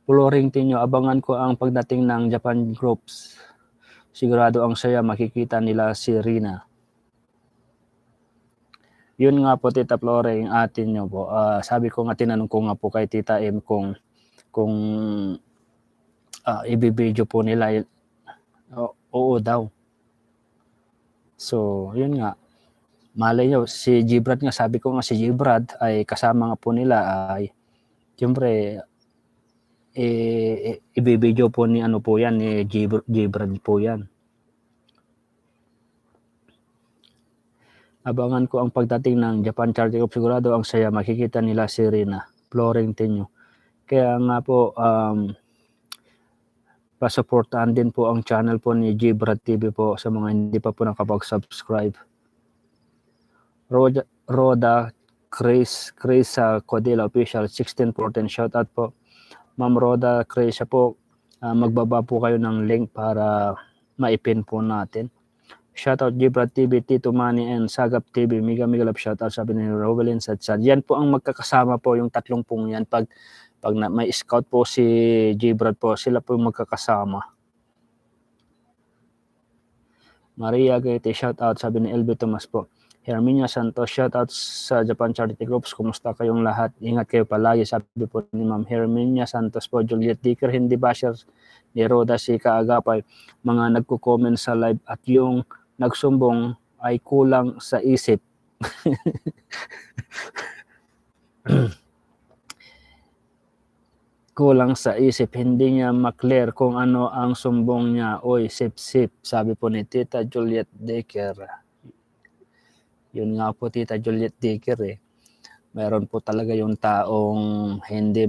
Flooring Tinyo, abangan ko ang pagdating ng Japan groups. Sigurado ang saya, makikita nila si Rina. Yun nga po, Tita Flooring, atin nyo po. Sabi ko nga, tinanong ko nga po kay Tita M kung ibibideo po nila. Oo daw. So, yun nga. Malay nyo, si Gibrad nga, sabi ko nga si Gibrad ay kasama nga po nila ay siyempre ibibideo po ni po yan, ni Gibrad po yan. Abangan ko ang pagdating ng Japan Charity Group. Sigurado ang saya, makikita nila si Rina. Flooring Tinyo. Kaya nga po, pasuportahan din po ang channel po ni Gibrad TV po sa mga hindi pa po nakapag-subscribe. Roda Chris sa Codela Official 1614, shoutout po. Ma'am Roda Chris po, magbaba po kayo ng link para maipin po natin. Shoutout Gibrad TV, Tito Manny and Sagap TV, mega love shoutout, sabi ni Robelin Sadsad. Yan po ang magkakasama po, yung tatlong pong yan. Pag may scout po si Gibrad po, sila po yung magkakasama. Maria Gaite, shoutout, sabi ni LB Tomas po. Herminia Santos, shoutout sa Japan Charity Groups. Kumusta kayong lahat? Ingat kayo palagi, sabi po ni Ma'am Herminia Santos po. Juliet Dicker, hindi basher ni Roda si kaagapay. Mga nagko-comment sa live at yung nagsumbong ay kulang sa isip. Kulang sa isip, hindi niya maklear kung ano ang sumbong niya. Oy, sip-sip, sabi po ni Tita Juliet Dicker. Yun nga po, Tita Juliet Dicker Meron po talaga yung taong hindi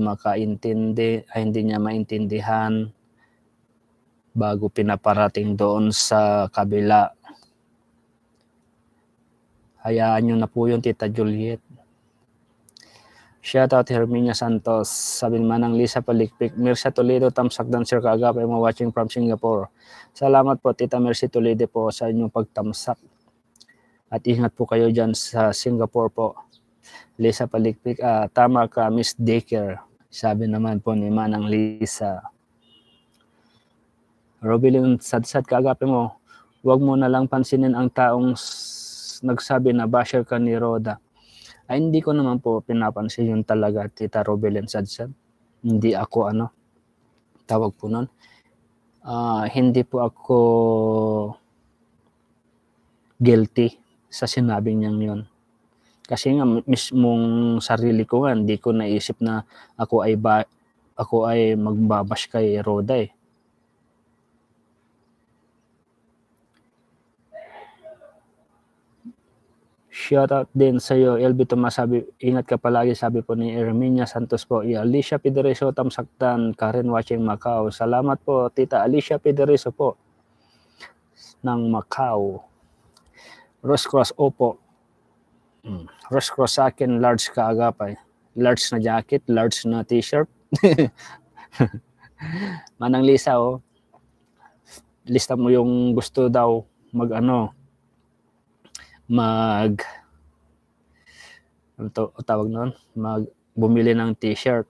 niya maintindihan bago pinaparating doon sa kabila. Hayaan nyo na po yun, Tita Juliet. Shoutout Herminia Santos. Sabi naman ng Lisa Palikpik. Mirsa Toledo, tamsakdan Sir Kaagapay mo watching from Singapore. Salamat po Tita Mercy Toledo po sa inyong pagtamsak. At ingat po kayo dyan sa Singapore po. Lisa Palikpik, tama ka Miss Daycare. Sabi naman po ni Manang Lisa. Robilin Sadsad Kaagapay mo. Huwag mo na lang pansinin ang taong nagsabi na basher ka ni Roda. Ay hindi ko naman po pinapansin yun talaga, Tita Robelyn Sadsad. Hindi ako tawag po nun. Hindi po ako guilty sa sinabi niyang yun. Kasi nga mismong sarili ko nga, hindi ko naisip na ako ay magbabash kay Roda eh. Shoutout din sa iyo, LB Tomas, sabi, ingat ka palagi, sabi po ni Herminia Santos po. Alicia Pedereso, tamsaktan, Karen watching Macau. Salamat po, Tita Alicia Pedereso po ng Macau. Rosecross, opo. Rosecross sa akin, large Kaagapay. Large na jacket, large na t-shirt. Manang Lisa, lista mo yung gusto daw bumili ng t-shirt.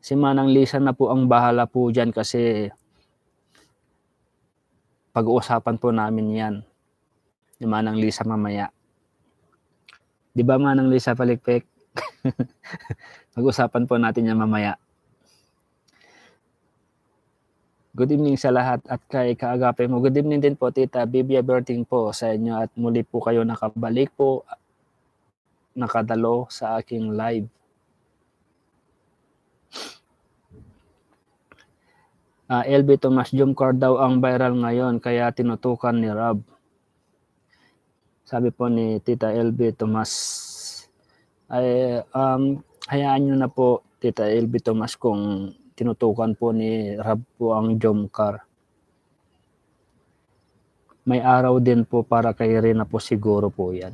Si Manang Lisa na po ang bahala po dyan kasi pag-uusapan po namin yan. Yung Manang Lisa mamaya. Di ba Manang Lisa Palikpik? Pag-usapan po natin yan mamaya. Good evening sa lahat at kay Kaagapay mo. Good evening din po Tita Bibia Berting po sa inyo at muli po kayo nakabalik po, nakadalo sa aking live. LB Tomas, jump card daw ang viral ngayon kaya tinutukan ni Rob. Sabi po ni Tita LB Tomas. Hayaan nyo na po Tita LB Tomas kung tinutukan po ni Rob po ang jump car. May araw din po para kay Rina po siguro po yan.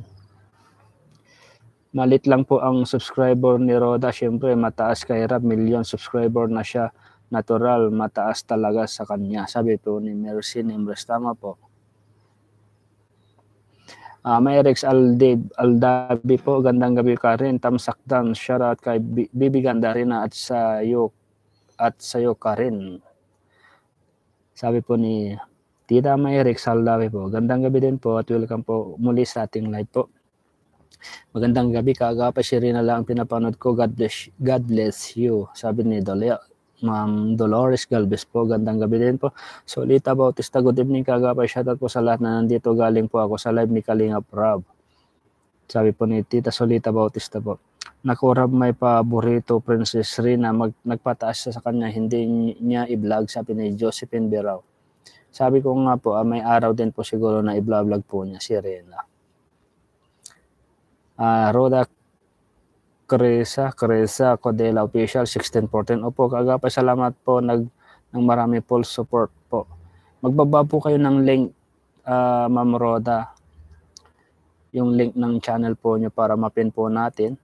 Malit lang po ang subscriber ni Roda. Siyempre mataas kay Rob, million subscriber na siya. Natural, mataas talaga sa kanya. Sabi po ni Mercy Nimbres, tama po. May Rex Aldabi po, gandang gabi ka rin. Tamsakdan, shoutout kay Bibi Gandarina at sa iyo ka rin. Sabi po ni Tita May Rex Aldabi po, gandang gabi din po at welcome po muli sa ating live po. Magandang gabi Kaagapay, si Rina lang pinapanood ko. God bless you. Sabi ni Ma'am Dolores Galvez po, gandang gabi din po. Solita Bautista, good evening Kaagapay. Shoutout po sa lahat na nandito. Galing po ako sa live ni Kalingap Rob. Sabi po ni Tita Solita Bautista po. Naku Rob, may paborito Princess Rina, nagpataas siya sa kanya, hindi niya i-vlog, sabi ni Josephine Berao. Sabi ko nga po, may araw din po siguro na i-vlog po niya si Rina. Roda Cresa Codela Official 1614. Opo, Kaagapay, salamat po ng marami po support po. Magbaba po kayo ng link, Ma'am Roda, yung link ng channel po nyo para mapin po natin.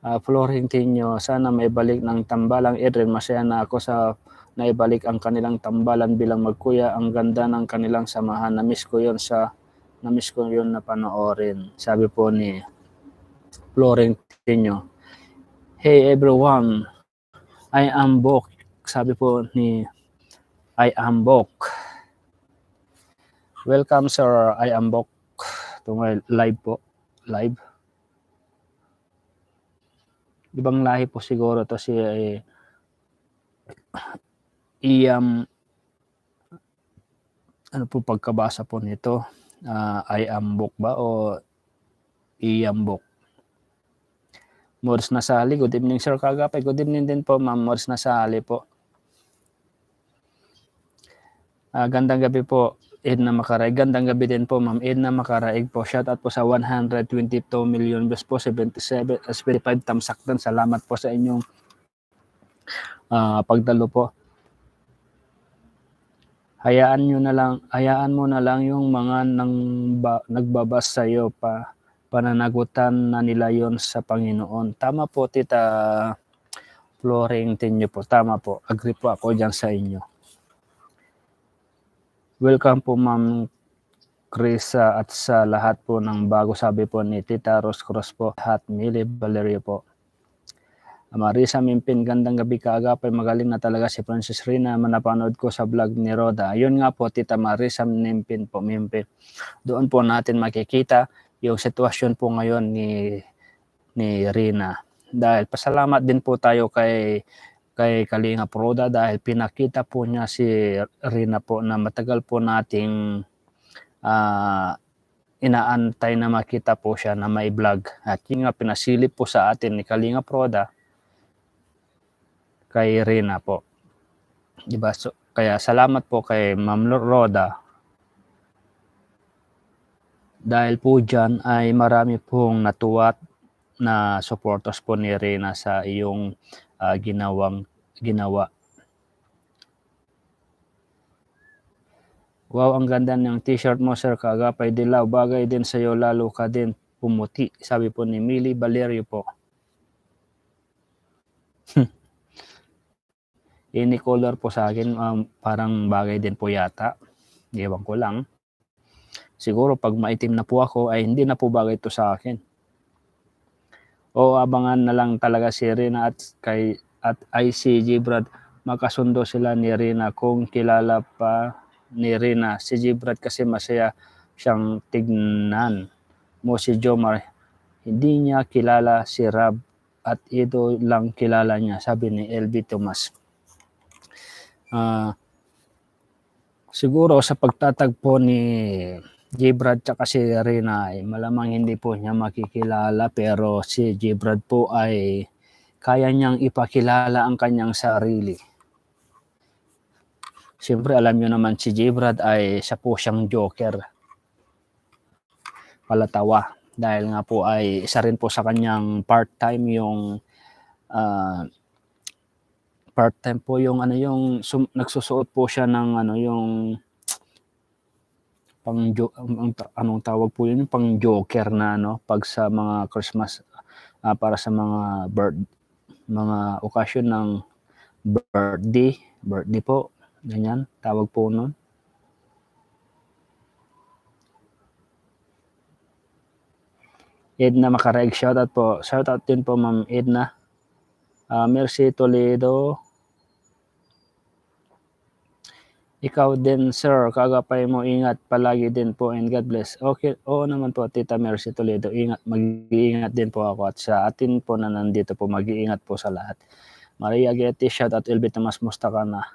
Florentino, sana may balik ng tambalang Edrin. Masaya na ako sa naibalik ang kanilang tambalan bilang magkuya. Ang ganda ng kanilang samahan. Namiss ko yun na panoorin. Sabi po ni Florentino. Hey everyone, I am Bok. Sabi po ni I am Bok. Welcome sir, I am Bok. Ito nga live po. Live. Ibang lahi po siguro to si ano po pagkabasa po nito? I am Bok ba o Iambok? Morris Nasali, good evening Sir Kaagapay. Good evening din po Ma'am Morris Nasali po. Gandang gabi po Edna Makaraig. Gandang gabi din po Ma'am Edna Makaraig po. Shout out po sa 122 million views po, 75 tamsakdan. Salamat po sa inyong pagdalo po. Hayaan mo na lang yung mga nagbabas sa iyo pa pananagutan na nila yon sa Panginoon. Tama po, Tita Floring Tenyo po. Tama po. Agree po ako dyan sa inyo. Welcome po, Ma'am Krisa, at sa lahat po ng bago, sabi po ni Tita Rose Cruz po, at Millie Valerio po. Marisa Mimpin, gandang gabi kaagapay, magaling na talaga si Princess Rina, manapanood ko sa vlog ni Roda. Ayun nga po, Tita Marisa Mimpin po, Mimpin. Doon po natin makikita yung sitwasyon po ngayon ni Rina. Dahil pasalamat din po tayo kay Kalingap Roda dahil pinakita po niya si Rina po na matagal po nating inaantay na makita po siya na may vlog. At yun nga, pinasilip po sa atin ni Kalingap Roda kay Rina po. Diba? So, kaya salamat po kay Ma'am Roda. Dahil po dyan ay marami pong natuwa na supporters po ni Rina sa iyong ginawa. Wow, ang ganda ng t-shirt mo, Sir Kaagapay Dilaw. Bagay din sa iyo, lalo ka din pumuti. Sabi po ni Millie Valerio po. Any color po sa akin, parang bagay din po yata. Ewan ko lang. Siguro pag maitim na po ako, ay hindi na po bagay ito sa akin. O abangan na lang talaga si Rina at ICG Brad. Makasundo sila ni Rina kung kilala pa ni Rina. Si Brad kasi masaya siyang tignan. Mo si Jomar, hindi niya kilala si Rab at ito lang kilala niya, sabi ni LB Tomas. Siguro sa pagtatagpo ni Brad at si Rina ay malamang hindi po niya makikilala, pero si Brad po ay kaya niyang ipakilala ang kanyang sarili. Siyempre alam niyo naman si Brad ay siya po siyang joker. Palatawa. Dahil nga po ay isa rin po sa kanyang part-time yung part-time po yung nagsusuot po siya ng yung anong tawag po yun, yung pang joker na pag sa mga Christmas, para sa mga mga okasyon ng birthday po, ganyan tawag po nun. Edna Makareg, shoutout po. Shoutout din po, Ma'am Edna. Mercy Toledo. Ikaw din, Sir, Kaagapay mo, ingat palagi din po and God bless. Okay, oo naman po, Tita Mercy Toledo. Ingat, mag-iingat din po ako at sa atin po na nandito po, mag-iingat po sa lahat. Maria Getty, shoutout LB Tomas, musta ka na?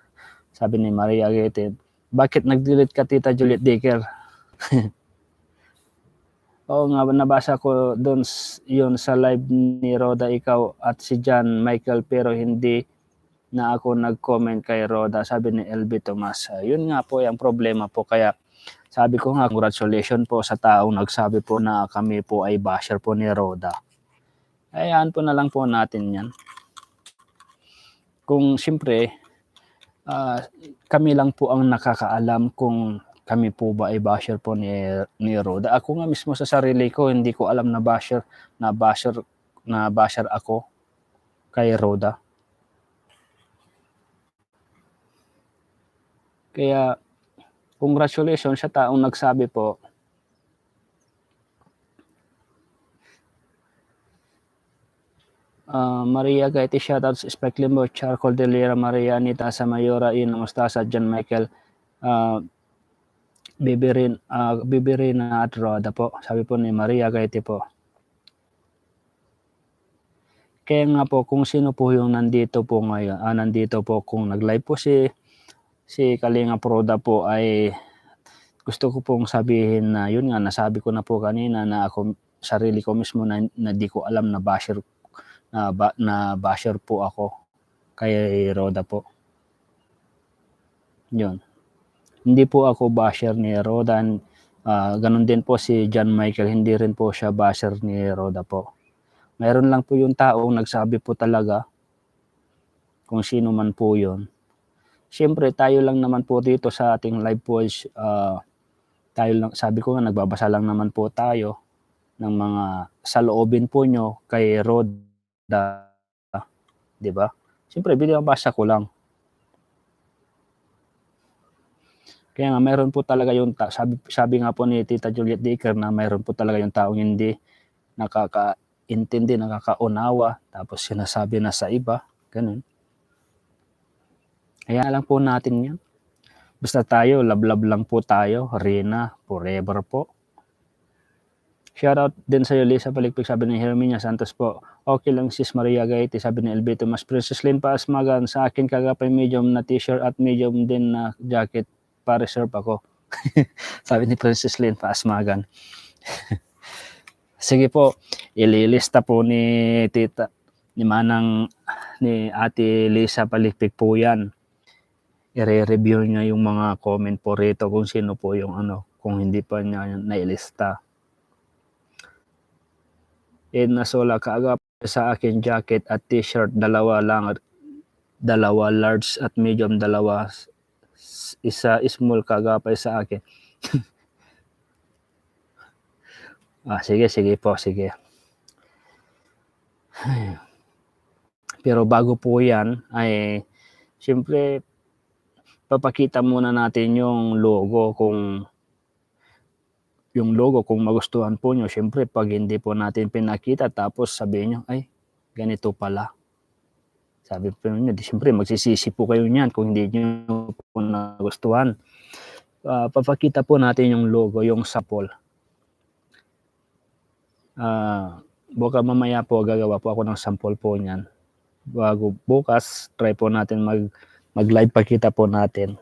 Sabi ni Maria Getty, bakit nag-delete ka, Tita Juliet Dicker? Oo nga, nabasa ko doon yun sa live ni Roda, ikaw at si John Michael, pero hindi na ako nag-comment kay Roda, sabi ni LB Tomas. Yun nga po yung problema po, kaya sabi ko nga, congratulations po sa taong nagsabi po na kami po ay basher po ni Roda. Hayaan po na lang po natin yan. Kung siyempre, kami lang po ang nakakaalam kung kami po ba ay basher po ni Roda. Ako nga mismo sa sarili ko, hindi ko alam na basher ako kay Roda. Kaya, congratulations sa taong nagsabi po. Maria Gaiti, shoutouts, Speklimbo, Charcoal Delira, Maria Anita, Samayora, Ian Mustasa, John Michael, Bibirin at Roda po. Sabi po ni Maria Gaiti po. Kaya nga po, kung sino po yung nandito po ngayon, nandito po, kung nag-live po si Kalingap Roda po, ay gusto ko pong sabihin na yun nga, nasabi ko na po kanina na ako, sarili ko mismo na di ko alam na basher po ako kay Roda po. Yun. Hindi po ako basher ni Roda. Ganun din po si John Michael, hindi rin po siya basher ni Roda po. Mayroon lang po yung taong nagsabi po talaga kung sino man po yun. Siyempre, tayo lang naman po dito sa ating live po, tayo lang, sabi ko nga, nagbabasa lang naman po tayo. ng mga saloobin po nyo kay Roda, di ba? Siyempre, binabasa ko lang. Kaya nga mayroon po talaga yung sabi nga po ni Tita Juliet Dicker na mayroon po talaga yung taong hindi nakakaintindi, nakakaunawa, tapos sinasabi na sa iba, ganun. Kaya lang po natin yan. Basta tayo, love lang po tayo, Rina, forever po. Shoutout din sa iyo, Lisa Palikpik, sabi ni Herminia Santos po. Okay lang sis Maria Gaiti, sabi ni Elvito Mas. Princess Lynn Paasmagan, sa akin kagapay medium na t-shirt at medium din na jacket, pa-reserve ako. Sabi ni Princess Lynn Paasmagan. Sige po, ililista po ni Tita, ni Ate Lisa Palikpik po yan. I-review niya yung mga comment po rito kung sino po yung kung hindi pa niya nailista. Nasola kaagap sa akin jacket at t-shirt, dalawa large at medium, dalawa, isa small kaagapay sa akin. Sige po, sige. Pero bago po yan, ay siyempre papakita muna natin yung logo kung magustuhan po nyo. Siyempre pag hindi po natin pinakita tapos sabihin nyo, ay ganito pala. Sabi po nyo, siyempre magsisisi po kayo niyan kung hindi nyo po nagustuhan. Papakita po natin yung logo, yung sample. Baka mamaya po gagawa po ako ng sample po niyan. Bago bukas, try po natin mag-live, pakita po natin.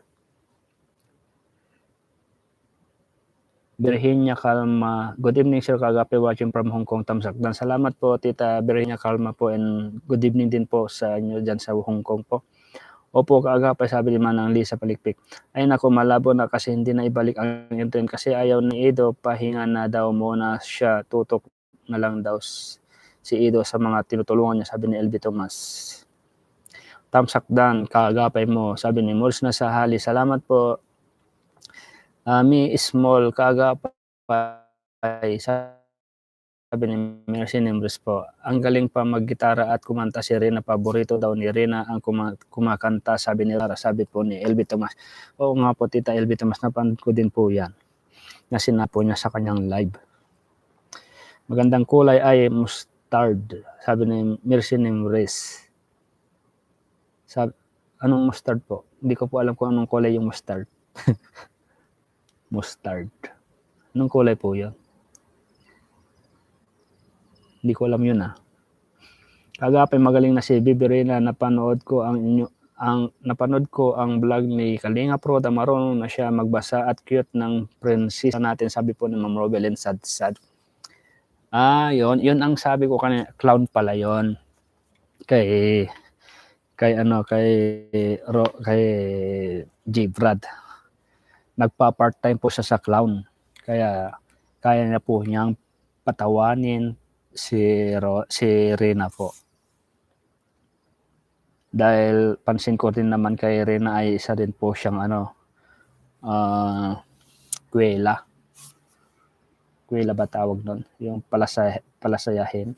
Virginia Calma, good evening sir, kagape watching from Hong Kong, Tamsakdan. Salamat po Tita Virginia Calma po, and good evening din po sa inyo dyan sa Hong Kong po. Opo, kaagapay, sabi ni Manang Lisa Palikpik. Ay nako, malabo na kasi hindi na ibalik ang internet kasi ayaw ni Ido, pahinga na daw muna siya, tutok na lang daw si Ido sa mga tinutulungan niya, sabi ni LB Tomas. Tamsakdan, kaagapay mo, sabi ni Morris na sa hali. Salamat po. Mi small kaagapay, sabi ni Mercy Nimbres po. Ang galing pa maggitara at kumanta si Rina, paborito daw ni Rina ang kumakanta, sabi ni Lara, sabi po ni LB Tomas. Oo nga po Tita LB Tomas, napanood ko din po yan na sinapo niya sa kanyang live. Magandang kulay ay mustard, sabi ni Mercy Nimbres. Anong mustard po? Hindi ko po alam kung anong kulay yung mustard. Mustard. Anong kulay po yun? Hindi ko alam yun Kagapay, magaling na si Bibi Rina, napanood ko ang vlog ni Kalinga Proda, marunong na siya magbasa at cute ng prinsesa natin, sabi po ni Ma'am Robelyn Sad. Yun ang sabi ko kanina, clown pala yon. Kay J. Brad. Nagpa-part-time po siya sa clown. Kaya kaya niya po niyang patawanin si Rina po. Dahil pansin ko din naman kay Rina ay isa din po siyang kwela. Kwela ba tawag nun? Yung palasayahin.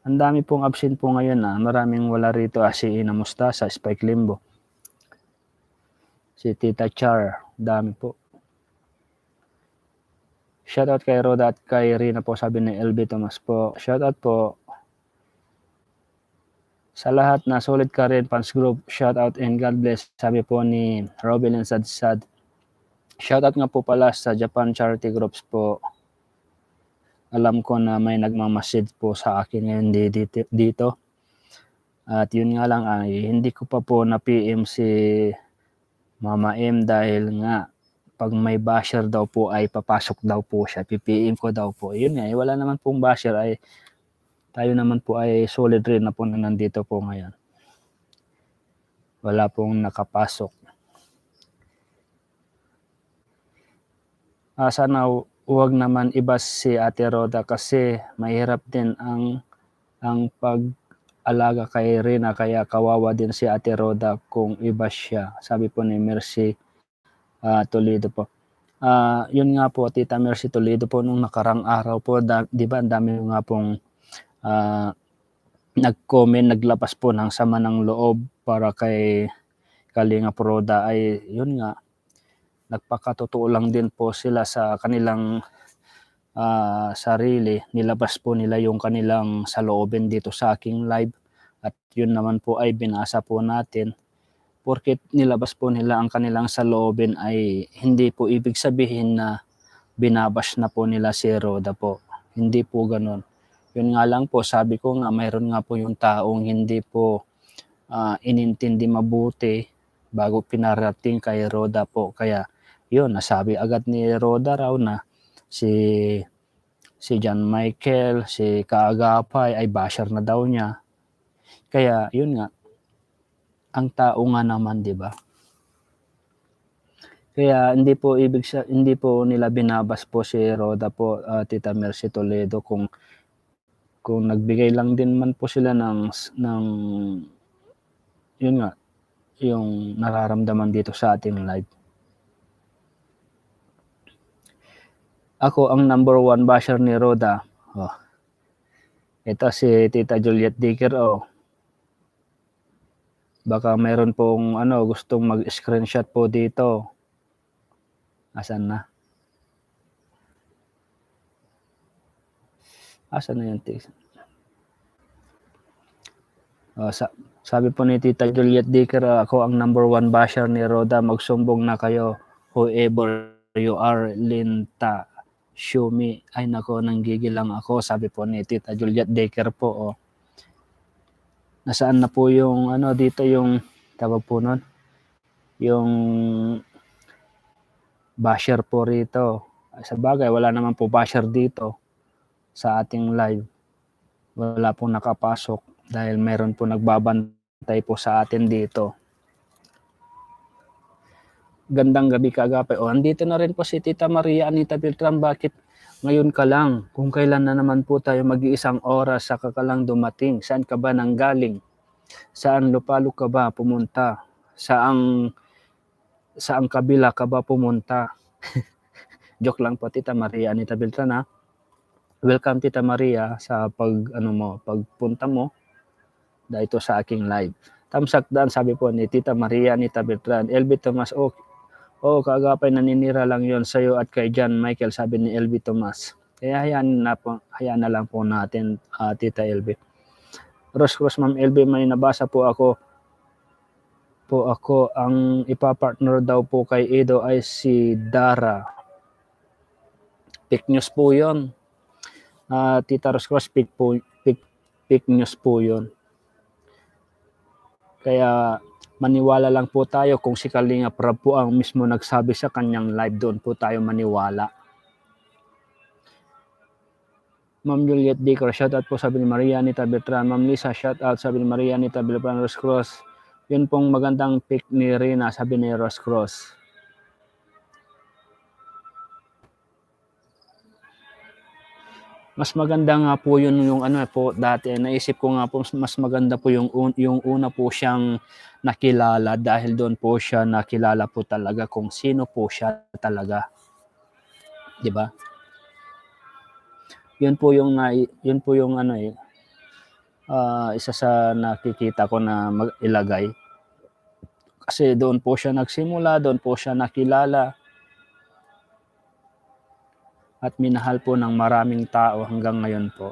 Ang dami pong absent po ngayon Maraming wala rito si Ina Mustasa, Spike Limbo, si Tita Char, dami po. Shoutout kay Roda at kay Rina po, sabi ni LB Tomas po. Shoutout po sa lahat na solid ka rin, fans group. Shoutout and God bless, sabi po ni Robelyn Sad. Shoutout nga po pala sa Japan Charity Groups po. Alam ko na may nagmamasid po sa akin ngayon dito. At yun nga lang hindi ko pa po na PM si Mama M dahil nga pag may basher daw po ay papasok daw po siya. PPM ko daw po. Yun nga, wala naman pong basher, ay tayo naman po ay solid rin na po na nandito po ngayon. Wala pong nakapasok. Sana huwag naman ibas si Ate Roda kasi mahirap din ang pag-alaga kay Rina, kaya kawawa din si Ate Roda kung ibas siya, sabi po ni Mercy Toledo po. Yun nga po, Tita Mercy Toledo po, nung nakarang araw po, di ba, ang dami nga pong nag-comment, naglabas po ng sama ng loob para kay Kalingap Roda. Ay yun nga, nagpakatotoo lang din po sila sa kanilang sarili. Nilabas po nila yung kanilang saloobin dito sa aking live, at yun naman po ay binasa po natin. Porket nilabas po nila ang kanilang saloobin ay hindi po ibig sabihin na binabash na po nila si Roda po. Hindi po ganun. Yun nga lang po, sabi ko nga, mayroon nga po yung taong hindi po inintindi mabuti bago pinarating kay Roda po. Kaya yun, nasabi agad ni Roda raw na si John Michael, si Kaagapay ay basher na daw niya. Kaya yun nga, ang tao nga naman, di ba? Kaya hindi po nila binabas po si Roda po, Tita Mercy Toledo, kung nagbigay lang din man po sila ng yun nga, yung nararamdaman dito sa ating live. Ako ang number 1 basher ni Roda. Ito si Tita Juliet Dicker. Baka mayroon pong gustong mag-screenshot po dito. Asan na? Asan na yung text? Sabi po ni Tita Juliet Dicker, ako ang number 1 basher ni Roda. Magsumbong na kayo, whoever you are, Linta, Shumi. Ay nako, nanggigil lang ako. Sabi po ni Tita Juliet Dicker po. Nasaan na po yung dito yung tawag po nun? Yung basher po rito. Sa bagay, wala naman po basher dito sa ating live. Wala pong nakapasok dahil mayroon po nagbabantay po sa atin dito. Gandang gabi, Kaagapay. Andito na rin po si Tita Maria Anita Beltran. Bakit ngayon ka lang? Kung kailan na naman po tayo mag-iisang oras saka ka lang dumating. Saan ka ba nanggaling? Saan lupalo ka ba pumunta? Saang kabila ka ba pumunta? Joke lang po, Tita Maria Anita Beltran, ha? Welcome, Tita Maria, sa pagpunta mo dito sa aking live. Tamsakdan, sabi po ni Tita Maria Anita Beltran. LB Tomas, Kaagapay, naninira lang yon sa'yo at kay John Michael, sabi ni LB Tomas. Kaya hayaan na lang po natin, Tita LB. Cross, Ma'am LB, may nabasa po ako. Ang ipapartner daw po kay Edo ay si Dara. Fake news po yun. Tita Roscross, fake news po yun. Kaya maniwala lang po tayo kung si Kalingap Rab po ang mismo nagsabi sa kanyang live, doon po tayo maniwala. Ma'am Juliet Dicker, shoutout po, sabi ni Maria Anita Beltran. Ma'am Lisa, shoutout, sabi ni Maria Anita Beltran. Roscross, yun pong magandang pick ni Rina, sabi ni Roscross. Mas maganda nga po yun yung po dati. Naisip ko nga po mas maganda po yung una po siyang nakilala, dahil doon po siya nakilala po talaga kung sino po siya talaga. 'Di ba? Yun po yung isa sa nakikita ko na ilagay. Kasi doon po siya nagsimula, doon po siya nakilala. At minahal po ng maraming tao hanggang ngayon po.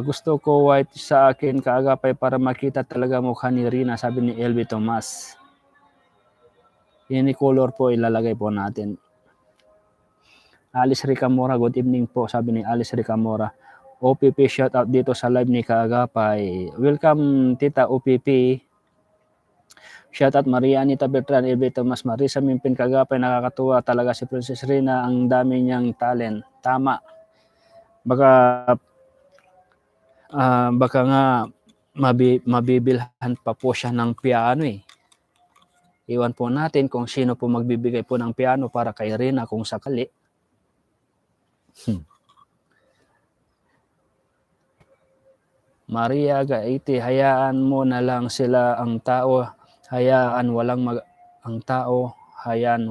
Gusto ko white sa akin, Kaagapay, para makita talaga mukha ni Rina, sabi ni LB Tomas. Any color po ilalagay po natin. Alice Ricamora, good evening po, sabi ni Alice Ricamora. OPP, shout out dito sa live ni Kaagapay. Welcome, Tita OPP. Shout out Maria Anita Beltran, LB Tomas, Marisa Mimpin, Kaagapay. Nakakatuwa talaga si Princess Rina, ang dami niyang talent. Tama. Baka nga mabibilhan pa po siya ng piano eh. Iwan po natin kung sino po magbibigay po ng piano para kay Rina kung sakali. Maria Gaiti, hayaan mo na lang sila ang tao, ang tao,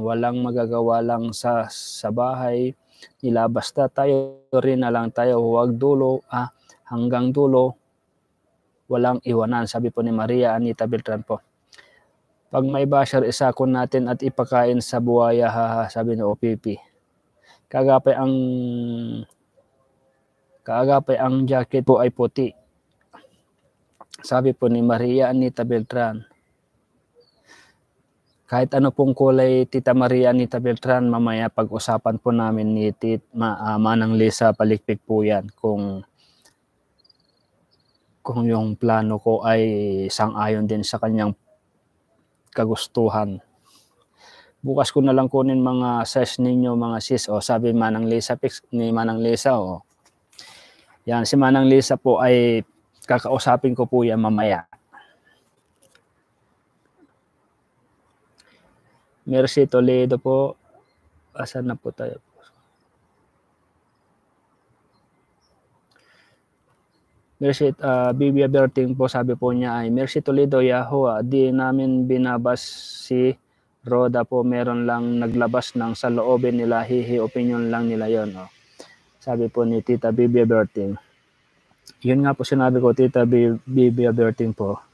walang magagawa lang sa bahay nila, basta tayo rin na lang tayo, hanggang dulo, walang iwanan. Sabi po ni Maria Anita Beltran po. Pag may basher, isakon natin at ipakain sa buwaya, haha, sabi ni OPP. Kaagapay ang jacket po ay puti. Sabi po ni Maria Anita Beltran. Kahit ano pong kulay, Tita Maria Anita Beltran, mamaya pag-usapan po namin ni Manang Lisa Palikpik po yan kung yung plano ko ay sang-ayon din sa kanyang kagustuhan. Bukas ko na lang kunin mga size ninyo mga sis. Sabi Manang Lisa ni Manang Lisa. Yan, si Manang Lisa po ay kakausapin ko po yan mamaya. Mercy Toledo po. Asan na po tayo? Mercy Bibia Berting po, sabi po niya ay Mercy Toledo, Yahoo, di namin binabas si Roda po, meron lang naglabas ng saloobin nila, hihi, opinion lang nila yon. Sabi po ni Tita Bibia Berting. Yun nga po sinabi ko, Tita Bibia Berting po,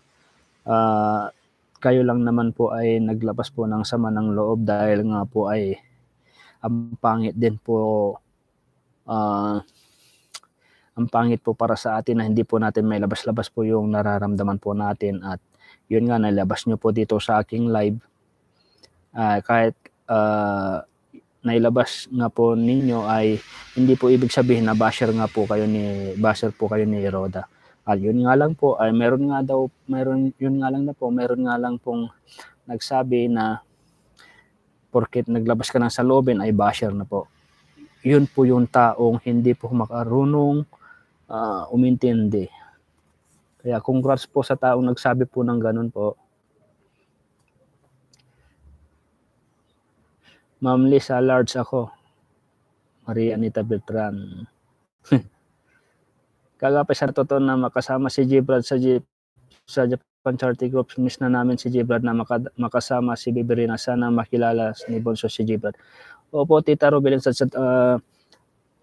kayo lang naman po ay naglabas po ng sama ng loob dahil nga po ay ang pangit din po, ang pangit po para sa atin na hindi po natin may labas-labas po yung nararamdaman po natin, at yun nga nalabas nyo po dito sa aking live. Kahit nailabas nga po ninyo ay hindi po ibig sabihin na basher po kayo ni Roda. At yun nga lang po ay meron nga lang pong nagsabi na porket naglabas ka ng saloobin ay basher na po. Yun po yung taong hindi po makarunong umintindi. Kaya congrats po sa taong nagsabi po ng ganun po. Ma'am Lisa, large ako. Maria Anita Beltran. Kagapay sa totoo na makasama si Gibrad sa Japan Charity Group. Miss na namin si Gibrad na makasama si Biberina. Sana makilala ni Bonso si Gibrad. Opo, Tita Robelin,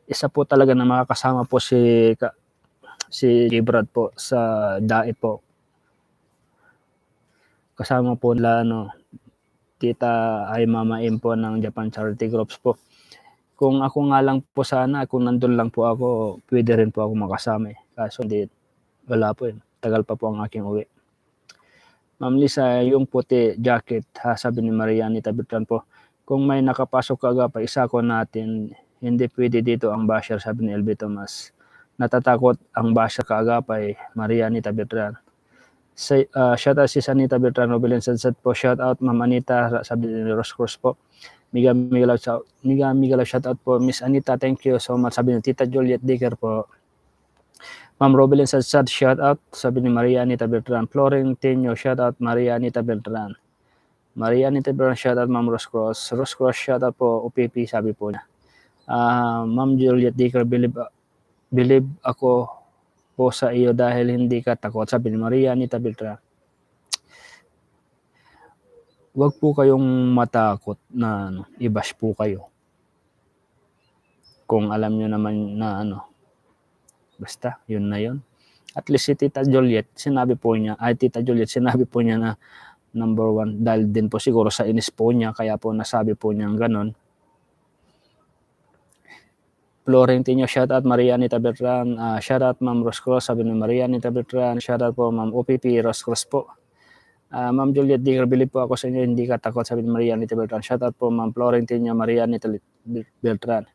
isa po talaga na makakasama po si Gibrad po sa DAE po. Kasama po nila Tita ay Mama M po ng Japan Charity Groups po. Kung ako nga lang po sana, kung nandun lang po ako, pwede rin po ako makasama. Kaso hindi, wala po yun. Tagal pa po ang aking uwi. Ma'am Lisa, yung puti jacket, sabi ni Maria Anita Beltran po, kung may nakapasok kaagapay, isako natin, hindi pwede dito ang basher, sabi ni LB Tomas. Natatakot ang basher kaagapay, Maria Anita Beltran. Shout out si Anita Beltran Robelin Sadsad po. Shout out Ma'am Anita, sabi ni Rose Cruz po. Miga shout out po Miss Anita, thank you so much, sabi ni Tita Juliet Dicker po. Ma'am Robelin Sadsad, shout out, sabi ni Maria Anita Beltran. Florentino, shout out Maria Anita Beltran. Maria Anita Beltran, shout out Ma'am Rose Cruz. Rose Cruz, shout out po OPP, sabi po niya. Ma'am Juliet Dicker, believe ako po sa iyo dahil hindi ka takot, sabi ni Maria Anita Beltran. Huwag po kayong matakot na i-bash po kayo. Kung alam nyo naman na basta, yun na yun. At least si Tita Juliet, sinabi po niya na number 1, dahil din po siguro sa inis po niya, kaya po nasabi po niya ganon. Florentino, shout out Maria Anita Beltran. Shout out Ma'am Rose Cruz, sabi ni Maria Anita Beltran. Shout out po Ma'am OPP Rose Cruz po. Ma'am Juliet Dicker, believe po ako sa inyo, hindi ka takot, sabi ni Maria Anita Beltran. Shout out po Ma'am Florentino, Maria Anita Beltran.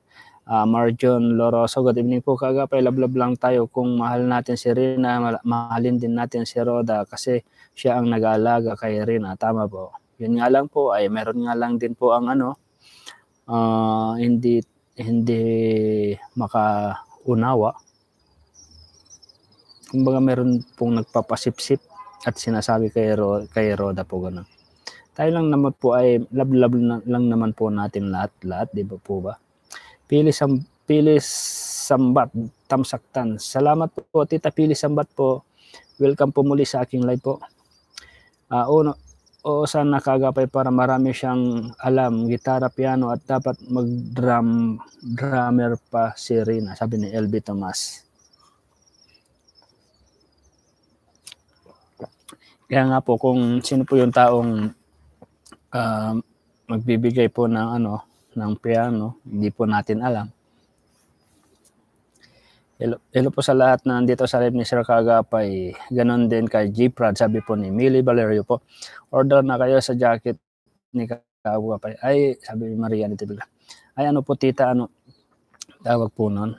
Marjon Loroso, good evening po kaagapay, lablab lang tayo. Kung mahal natin si Rina, mahalin din natin si Roda kasi siya ang nag-aalaga kay Rina. Tama po. Yun nga lang po ay meron nga lang din po ang hindi makaunawa. Kumbaga meron pong nagpapasipsip at sinasabi kay Roda po gano'n. Tayo lang naman po ay lang naman po natin lahat, di ba po ba? Pilis Sambat, Tamsaktan. Salamat po, Tita Pili Sambat po. Welcome po muli sa aking live po. Oo, sana kagapay para marami siyang alam, gitara, piano at dapat drummer pa si Rina, sabi ni LB Tomas. Kaya nga po kung sino po yung taong magbibigay po ng ng piano, hindi po natin alam. Hello po sa lahat na nandito sa live ni Sir Kagapay. Ganon din kay G-Prad, sabi po ni Millie Valerio po. Order na kayo sa jacket ni Kagapay. Ay, sabi ni Maria nito bigla. Ay, ano po tita, ano tawag po nun?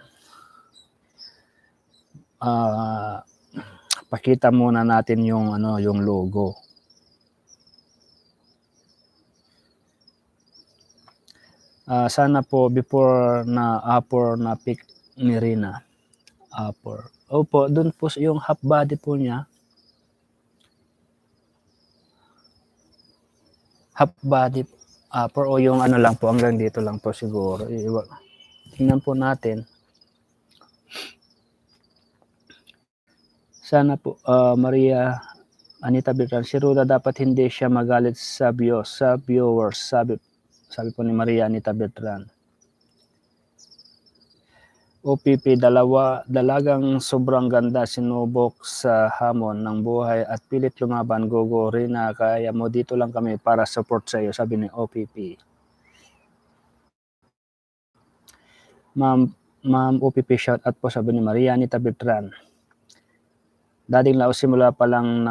Pakita muna natin yung yung logo. Sana po before na upper na pick ni Rina. Upper. Opo, doon po yung half body po niya. Half body upper o yung lang po, hanggang dito lang po siguro. Tingnan po natin. Sana po, Maria Anita Bertran, si Ruda dapat hindi siya magalit sa viewers, sabi po ni Maria Anita Bertran. OPP, dalagang sobrang ganda, sinubok sa hamon ng buhay at pilit lumaban, gogo Rina, kaya mo dito lang kami para support sa iyo, sabi ni OPP. Ma'am OPP, shout out po, sabi ni Maria Anita Bertran. Dating lao, simula pa lang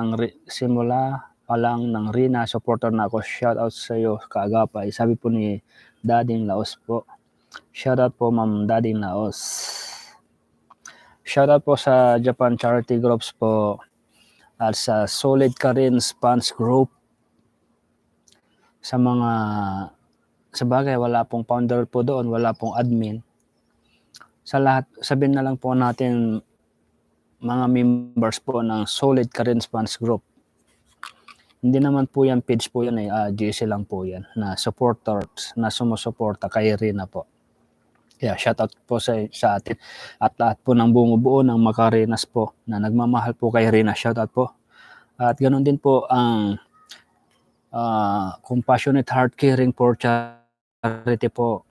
ng Rina, supporter na ako, shout out sa iyo Kagapay, sabi po ni Dading Laos po. Shoutout po Ma'am Dading Laos. Shoutout po sa Japan Charity Groups po at sa Solid Karin's Fans Group. Sa bagay, wala pong founder po doon, wala pong admin. Sa lahat, sabihin na lang po natin mga members po ng Solid Karin's Fans Group. Hindi naman po yan, page po yan GC lang po yan, na supporters, na sumusuporta kay Rina po. Kaya shoutout po sa atin at lahat po ng bumubuo ng Makarinas po na nagmamahal po kay Rina, shoutout po. At ganoon din po ang Compassionate Heart Caring for Charity po.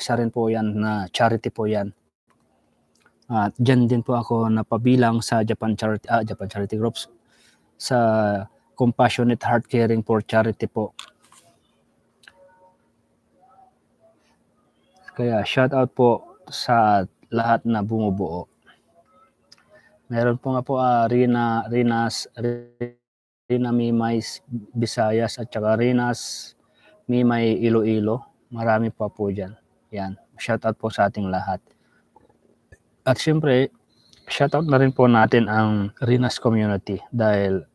Siya rin po yan na charity po yan. At dyan din po ako napabilang sa Japan Charity Groups sa Compassionate Heart Caring for Charity po. Kaya shout out po sa lahat na bumubuo. Meron po nga po Rina Mimay Visayas at saka Rinas Mimay Iloilo. Marami pa po dyan. Yan. Shout out po sa ating lahat. At syempre, shout out na rin po natin ang Rinas community dahil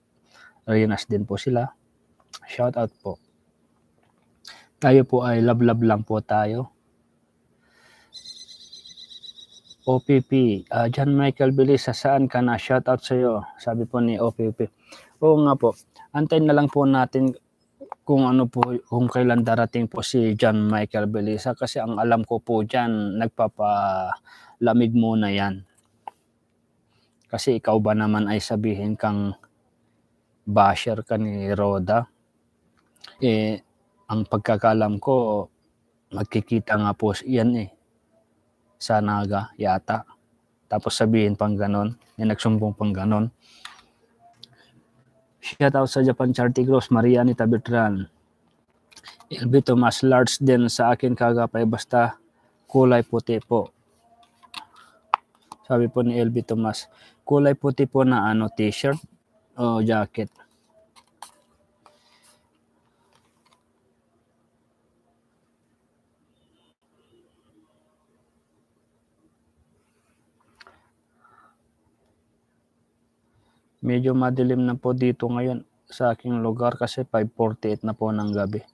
Rinas din po sila. Shout out po. Tayo po ay love lang po tayo. OPP, John Michael Bilisa, saan ka na? Shout out sa iyo, sabi po ni OPP. Oo nga po, antayin na lang po natin kung kung kailan darating po si John Michael Bilisa, kasi ang alam ko po dyan, nagpapalamig muna yan. Kasi ikaw ba naman ay sabihin kang basher ka ni Roda? Ang pagkakalam ko, magkikita nga po yan sa Naga yata. Tapos sabihin pang ganon, nagsumbong pang ganon. Shout out sa Japan Charity Groups, Maria Anita Bertran. LB Tomas, large din sa akin Kagapay, basta kulay puti po. Sabi po ni LB Tomas, kulay puti po na t-shirt o jacket. Medyo madilim na po dito ngayon sa aking lugar kasi 5:48 na po ng gabi.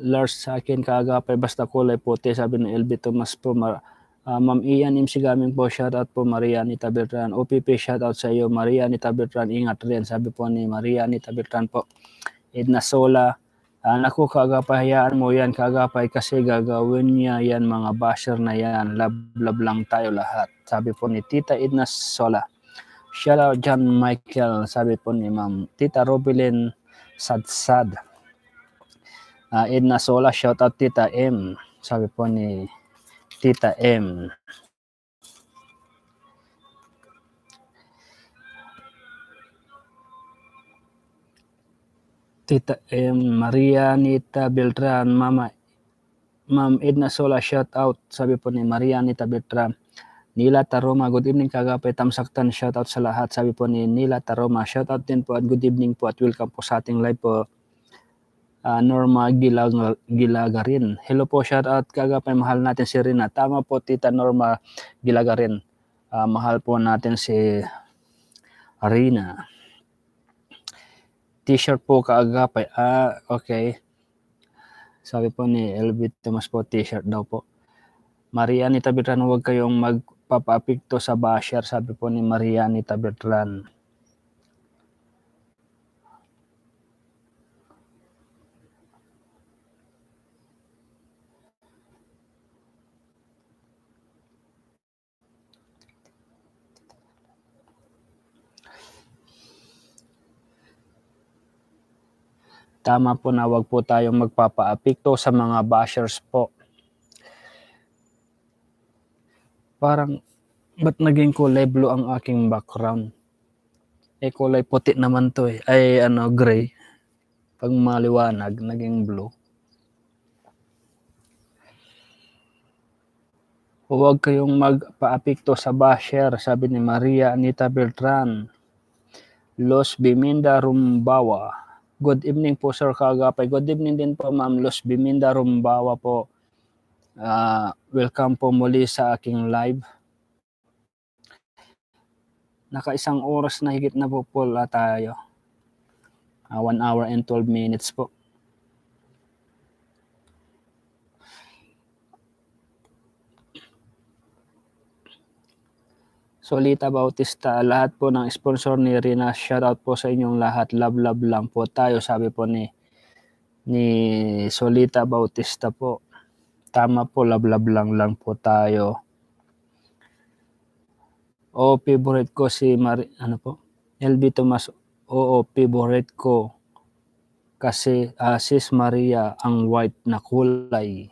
Lars sa akin Kagapay, basta kulay puti, sabi ni LB Tomas po. Ma'am Ian MC Gaming po, shoutout po Maria Anita Bertran. OPP, shoutout sa iyo Maria Anita Bertran, ingat rin, sabi po ni Maria Anita Bertran po. Edna Sola, Naku kaagapay, hayaan mo yan kaagapay kasi gagawin niya yan mga basher na yan. Love lang tayo lahat. Sabi po ni Tita Edna Sola. Shout out John Michael. Sabi po ni Ma'am Tita Robilin Sadsad. Edna Sola, shout out Tita M. Sabi po ni Tita M. Tita M. Maria Anita Beltran, Ma'am Edna Sola, shout out. Sabi po ni Maria Anita Beltran. Nila Taroma, good evening kagapay tamsaktan, shout out sa lahat. Sabi po ni Nila Taroma, shout out din po at good evening po at welcome po sa ating live po. Norma Gilagarin. Hello po, shout out kagapay, mahal natin si Rina. Tama po Tita Norma Gilagarin. Mahal po natin si Rina. T-shirt po kaagapay. Okay. Sabi po ni LB Tomas po, t-shirt daw po. Maria Anita Beltran, huwag kayong magpapapikto sa basher. Sabi po ni Maria Anita Beltran. Tama po na wag po tayong magpapaapekto sa mga bashers po. Parang, ba't naging kulay blue ang aking background? Kulay puti naman to eh. Gray. Pag maliwanag, naging blue. Huwag kayong magpaapekto sa basher, sabi ni Maria Anita Beltran. Los Biminda Rumbawa. Good evening po sir kaagapay. Good evening din po Ma'am Los Biminda Rumbawa po. Welcome po muli sa aking live. Naka-1 oras na higit na po tayo. 1 hour and 12 minutes po. Solita Bautista, lahat po ng sponsor ni Rina, shoutout po sa inyong lahat. Love lang po tayo, sabi po ni Solita Bautista po. Tama po, love lang po tayo. Favorite ko si LB Tomas. Favorite ko kasi Sis Maria ang white na kulay.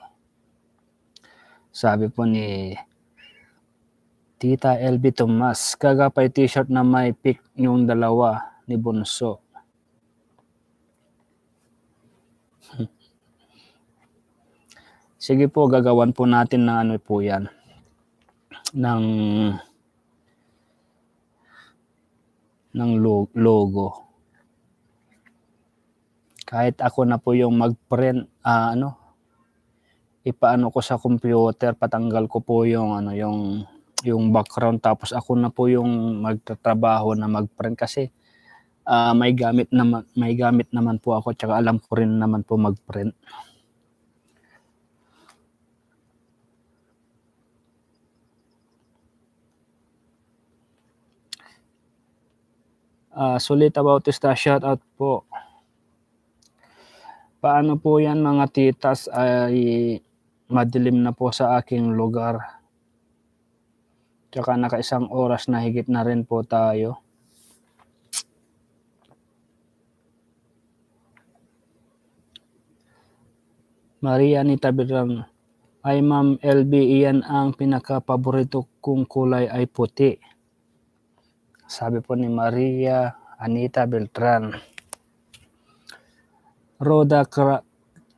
Sabi po ni Tita LB Tomas, kagapay t-shirt na may pic yung dalawa ni Bunso. Sige po, gagawan po natin ng po yan. Ng logo. Kahit ako na po yung mag-print, ipaano ko sa computer, patanggal ko po yung background, tapos ako na po yung magtatrabaho na mag-print kasi may gamit naman po ako, tsaka alam ko rin naman po mag-print. Solita Bautista, shout out po. Paano po yan mga titas, ay madilim na po sa aking lugar. Tsaka naka-1 oras na higit na rin po tayo. Maria Anita Beltran, ay Ma'am LB, iyan ang pinaka-paborito kong kulay ay puti. Sabi po ni Maria Anita Beltran. Roda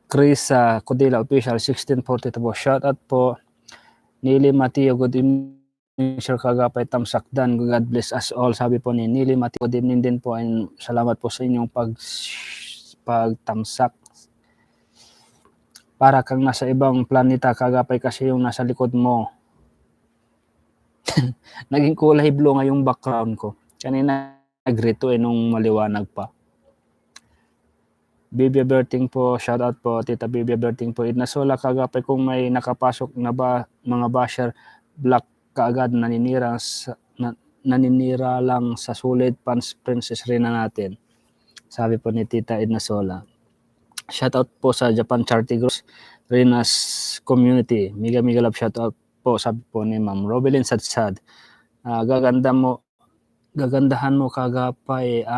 Crisa Codila Official 1642 po. Shout out po. Nili Mateo, good evening sir kagapay tamsakdan. God bless us all. Sabi po ni Nili Mateo, good evening din po and salamat po sa inyong pagtamsak. Para kang nasa ibang planeta kagapay kasi yung nasa likod mo. Naging kulay blue nga yung background ko. Kanina nagrito nung maliwanag pa. Bibia Berting po, shout out po Tita Bibia Berting po. Edna Sola kagapay kung may nakapasok na mga basher, black kaagad naninira lang sa sulit Princess Rina natin. Sabi po ni Tita Edna Sola. Shoutout po sa Japan Charity Group, Rena's Community. Mega love shoutout po, sabi po ni Ma'am Robelyn Sadsad. Gagandahan mo kaagapay,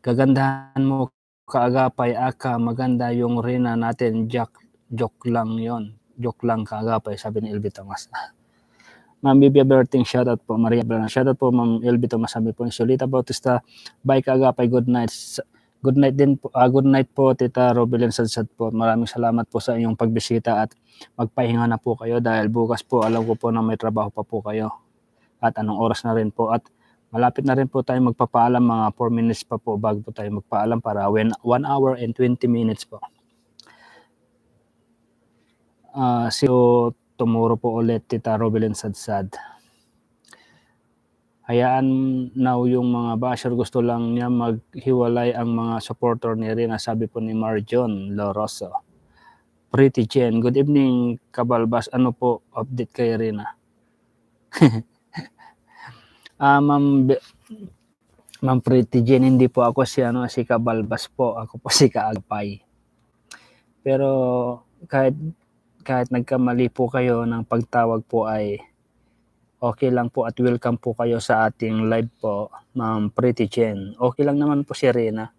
gagandahan mo kaagapay aka, maganda yung Rena natin, joke lang yon. Joke lang kaagapay, sabi ni Elby Thomas. Ma'am Bibia Berting, shoutout po. Maria Bernal, shoutout po. Ma'am Elby Thomas, sabi po ni Solita Bautista, bye kaagapay, good night. Good night din po. Good night po, Tita Robelyn Sadsad po. Maraming salamat po sa inyong pagbisita at magpahinga na po kayo dahil bukas po alam ko po na may trabaho pa po kayo. At anong oras na rin po. At malapit na rin po tayo magpapaalam, mga 4 minutes pa po bago po tayo magpaalam para 1 hour and 20 minutes po. See you tomorrow po ulit, Tita Robelyn Sadsad. Hayaan now yung mga basher, gusto lang niya maghiwalay ang mga supporter ni Rena, sabi po ni Marjon Loroso. Pretty Jen, good evening Kabalbas, ano po update kay Rena? Ma'am Pretty Jen, hindi po ako si Kabalbas po, ako po si Kaagpay. Pero kahit nagkamali po kayo ng pagtawag po ay okay lang po at welcome po kayo sa ating live po, Ma'am Pretty Chen. Okay lang naman po si Rena.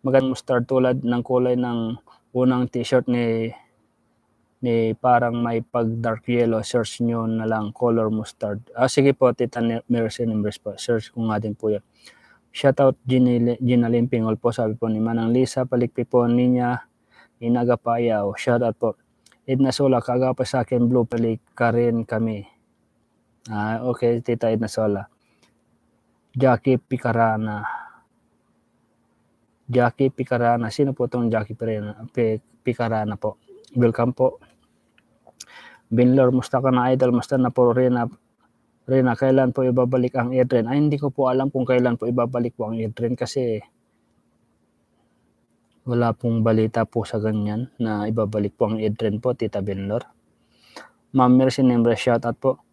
Magandang mustard tulad ng kulay ng unang t-shirt ni parang may pag dark yellow. Search nyo na lang color mustard. Sige po, Tita Mercy Nimbres po. Search ko nga din po yan. Shoutout Gina Limpingol po, sabi po ni Manang Lisa Palikpi po niya Inagapayaw. Shoutout po. Edna Sola, kaagapay sa akin, blue palik ka rin kami. Okay, Tita Edna Sola. Jackie Picarana. Sino po itong Jackie Picarana po? Welcome po. Binlor, musta ka na idol? Musta na po Rena, kailan po ibabalik ang airtrain? Ay, hindi ko po alam kung kailan po ibabalik po ang airtrain kasi wala pong balita po sa ganyan na ibabalik po ang airtrain po, Tita Binlor. Ma'am Mercy Nimbres, shoutout po.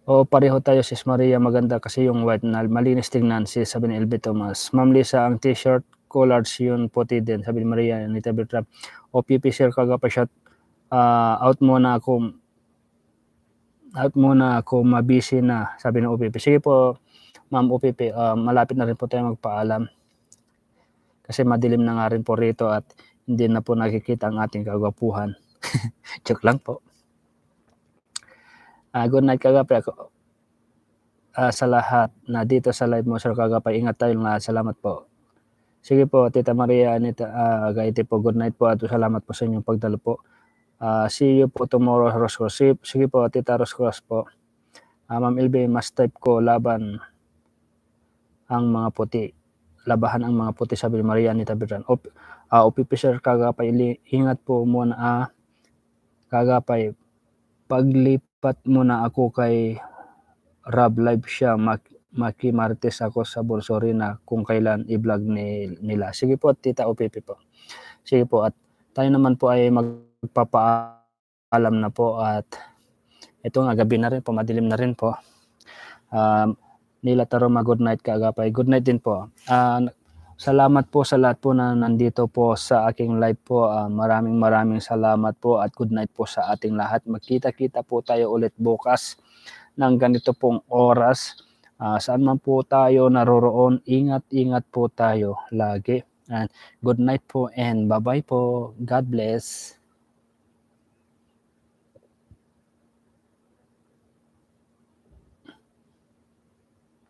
Pareho tayo, Sis Maria, maganda kasi yung white na malinis tingnan, si sabi ni Elby Thomas. Ma'am Lisa, ang t-shirt ko large yun, puti din, sabi ni Maria, Anita Bertrap. OPP share kagapay shot, out muna ako, mabisi na, sabi ni OPP. Sige po, Ma'am OPP, malapit na rin po tayo magpaalam. Kasi madilim na nga rin po rito at hindi na po nakikita ang ating kagwapuhan. Joke lang po. Good night kagapay ako. Sa lahat na dito sa live mo, Sir Kagapay, ingat tayong lahat. Salamat po. Sige po, Tita Maria, Anita, Gaiti po, good night po at salamat po sa inyong pagdalo po. See you po tomorrow, Roscross. Sige po, Tita Roscross po. Ma'am Elby, mas type ko, labahan ang mga puti, sabi ni Maria Anita Bertran. OPP Sir Kagapay, ingat po muna, Kagapay, paglipat muna ako kay Rob live siya, Maki Martes ako sa Borsorina kung kailan i-vlog nila. Sige po, Tita OPP po. Sige po, at tayo naman po ay magpapaalam na po at ito nga, gabi na rin po, madilim na rin po. Nila Taroma, good night Kagapay. Good night din po. Salamat po sa lahat po na nandito po sa aking live po. Maraming salamat po at good night po sa ating lahat. Magkita-kita po tayo ulit bukas ng ganito pong oras. Saan man po tayo naroroon, ingat po tayo lagi. And good night po and bye-bye po. God bless.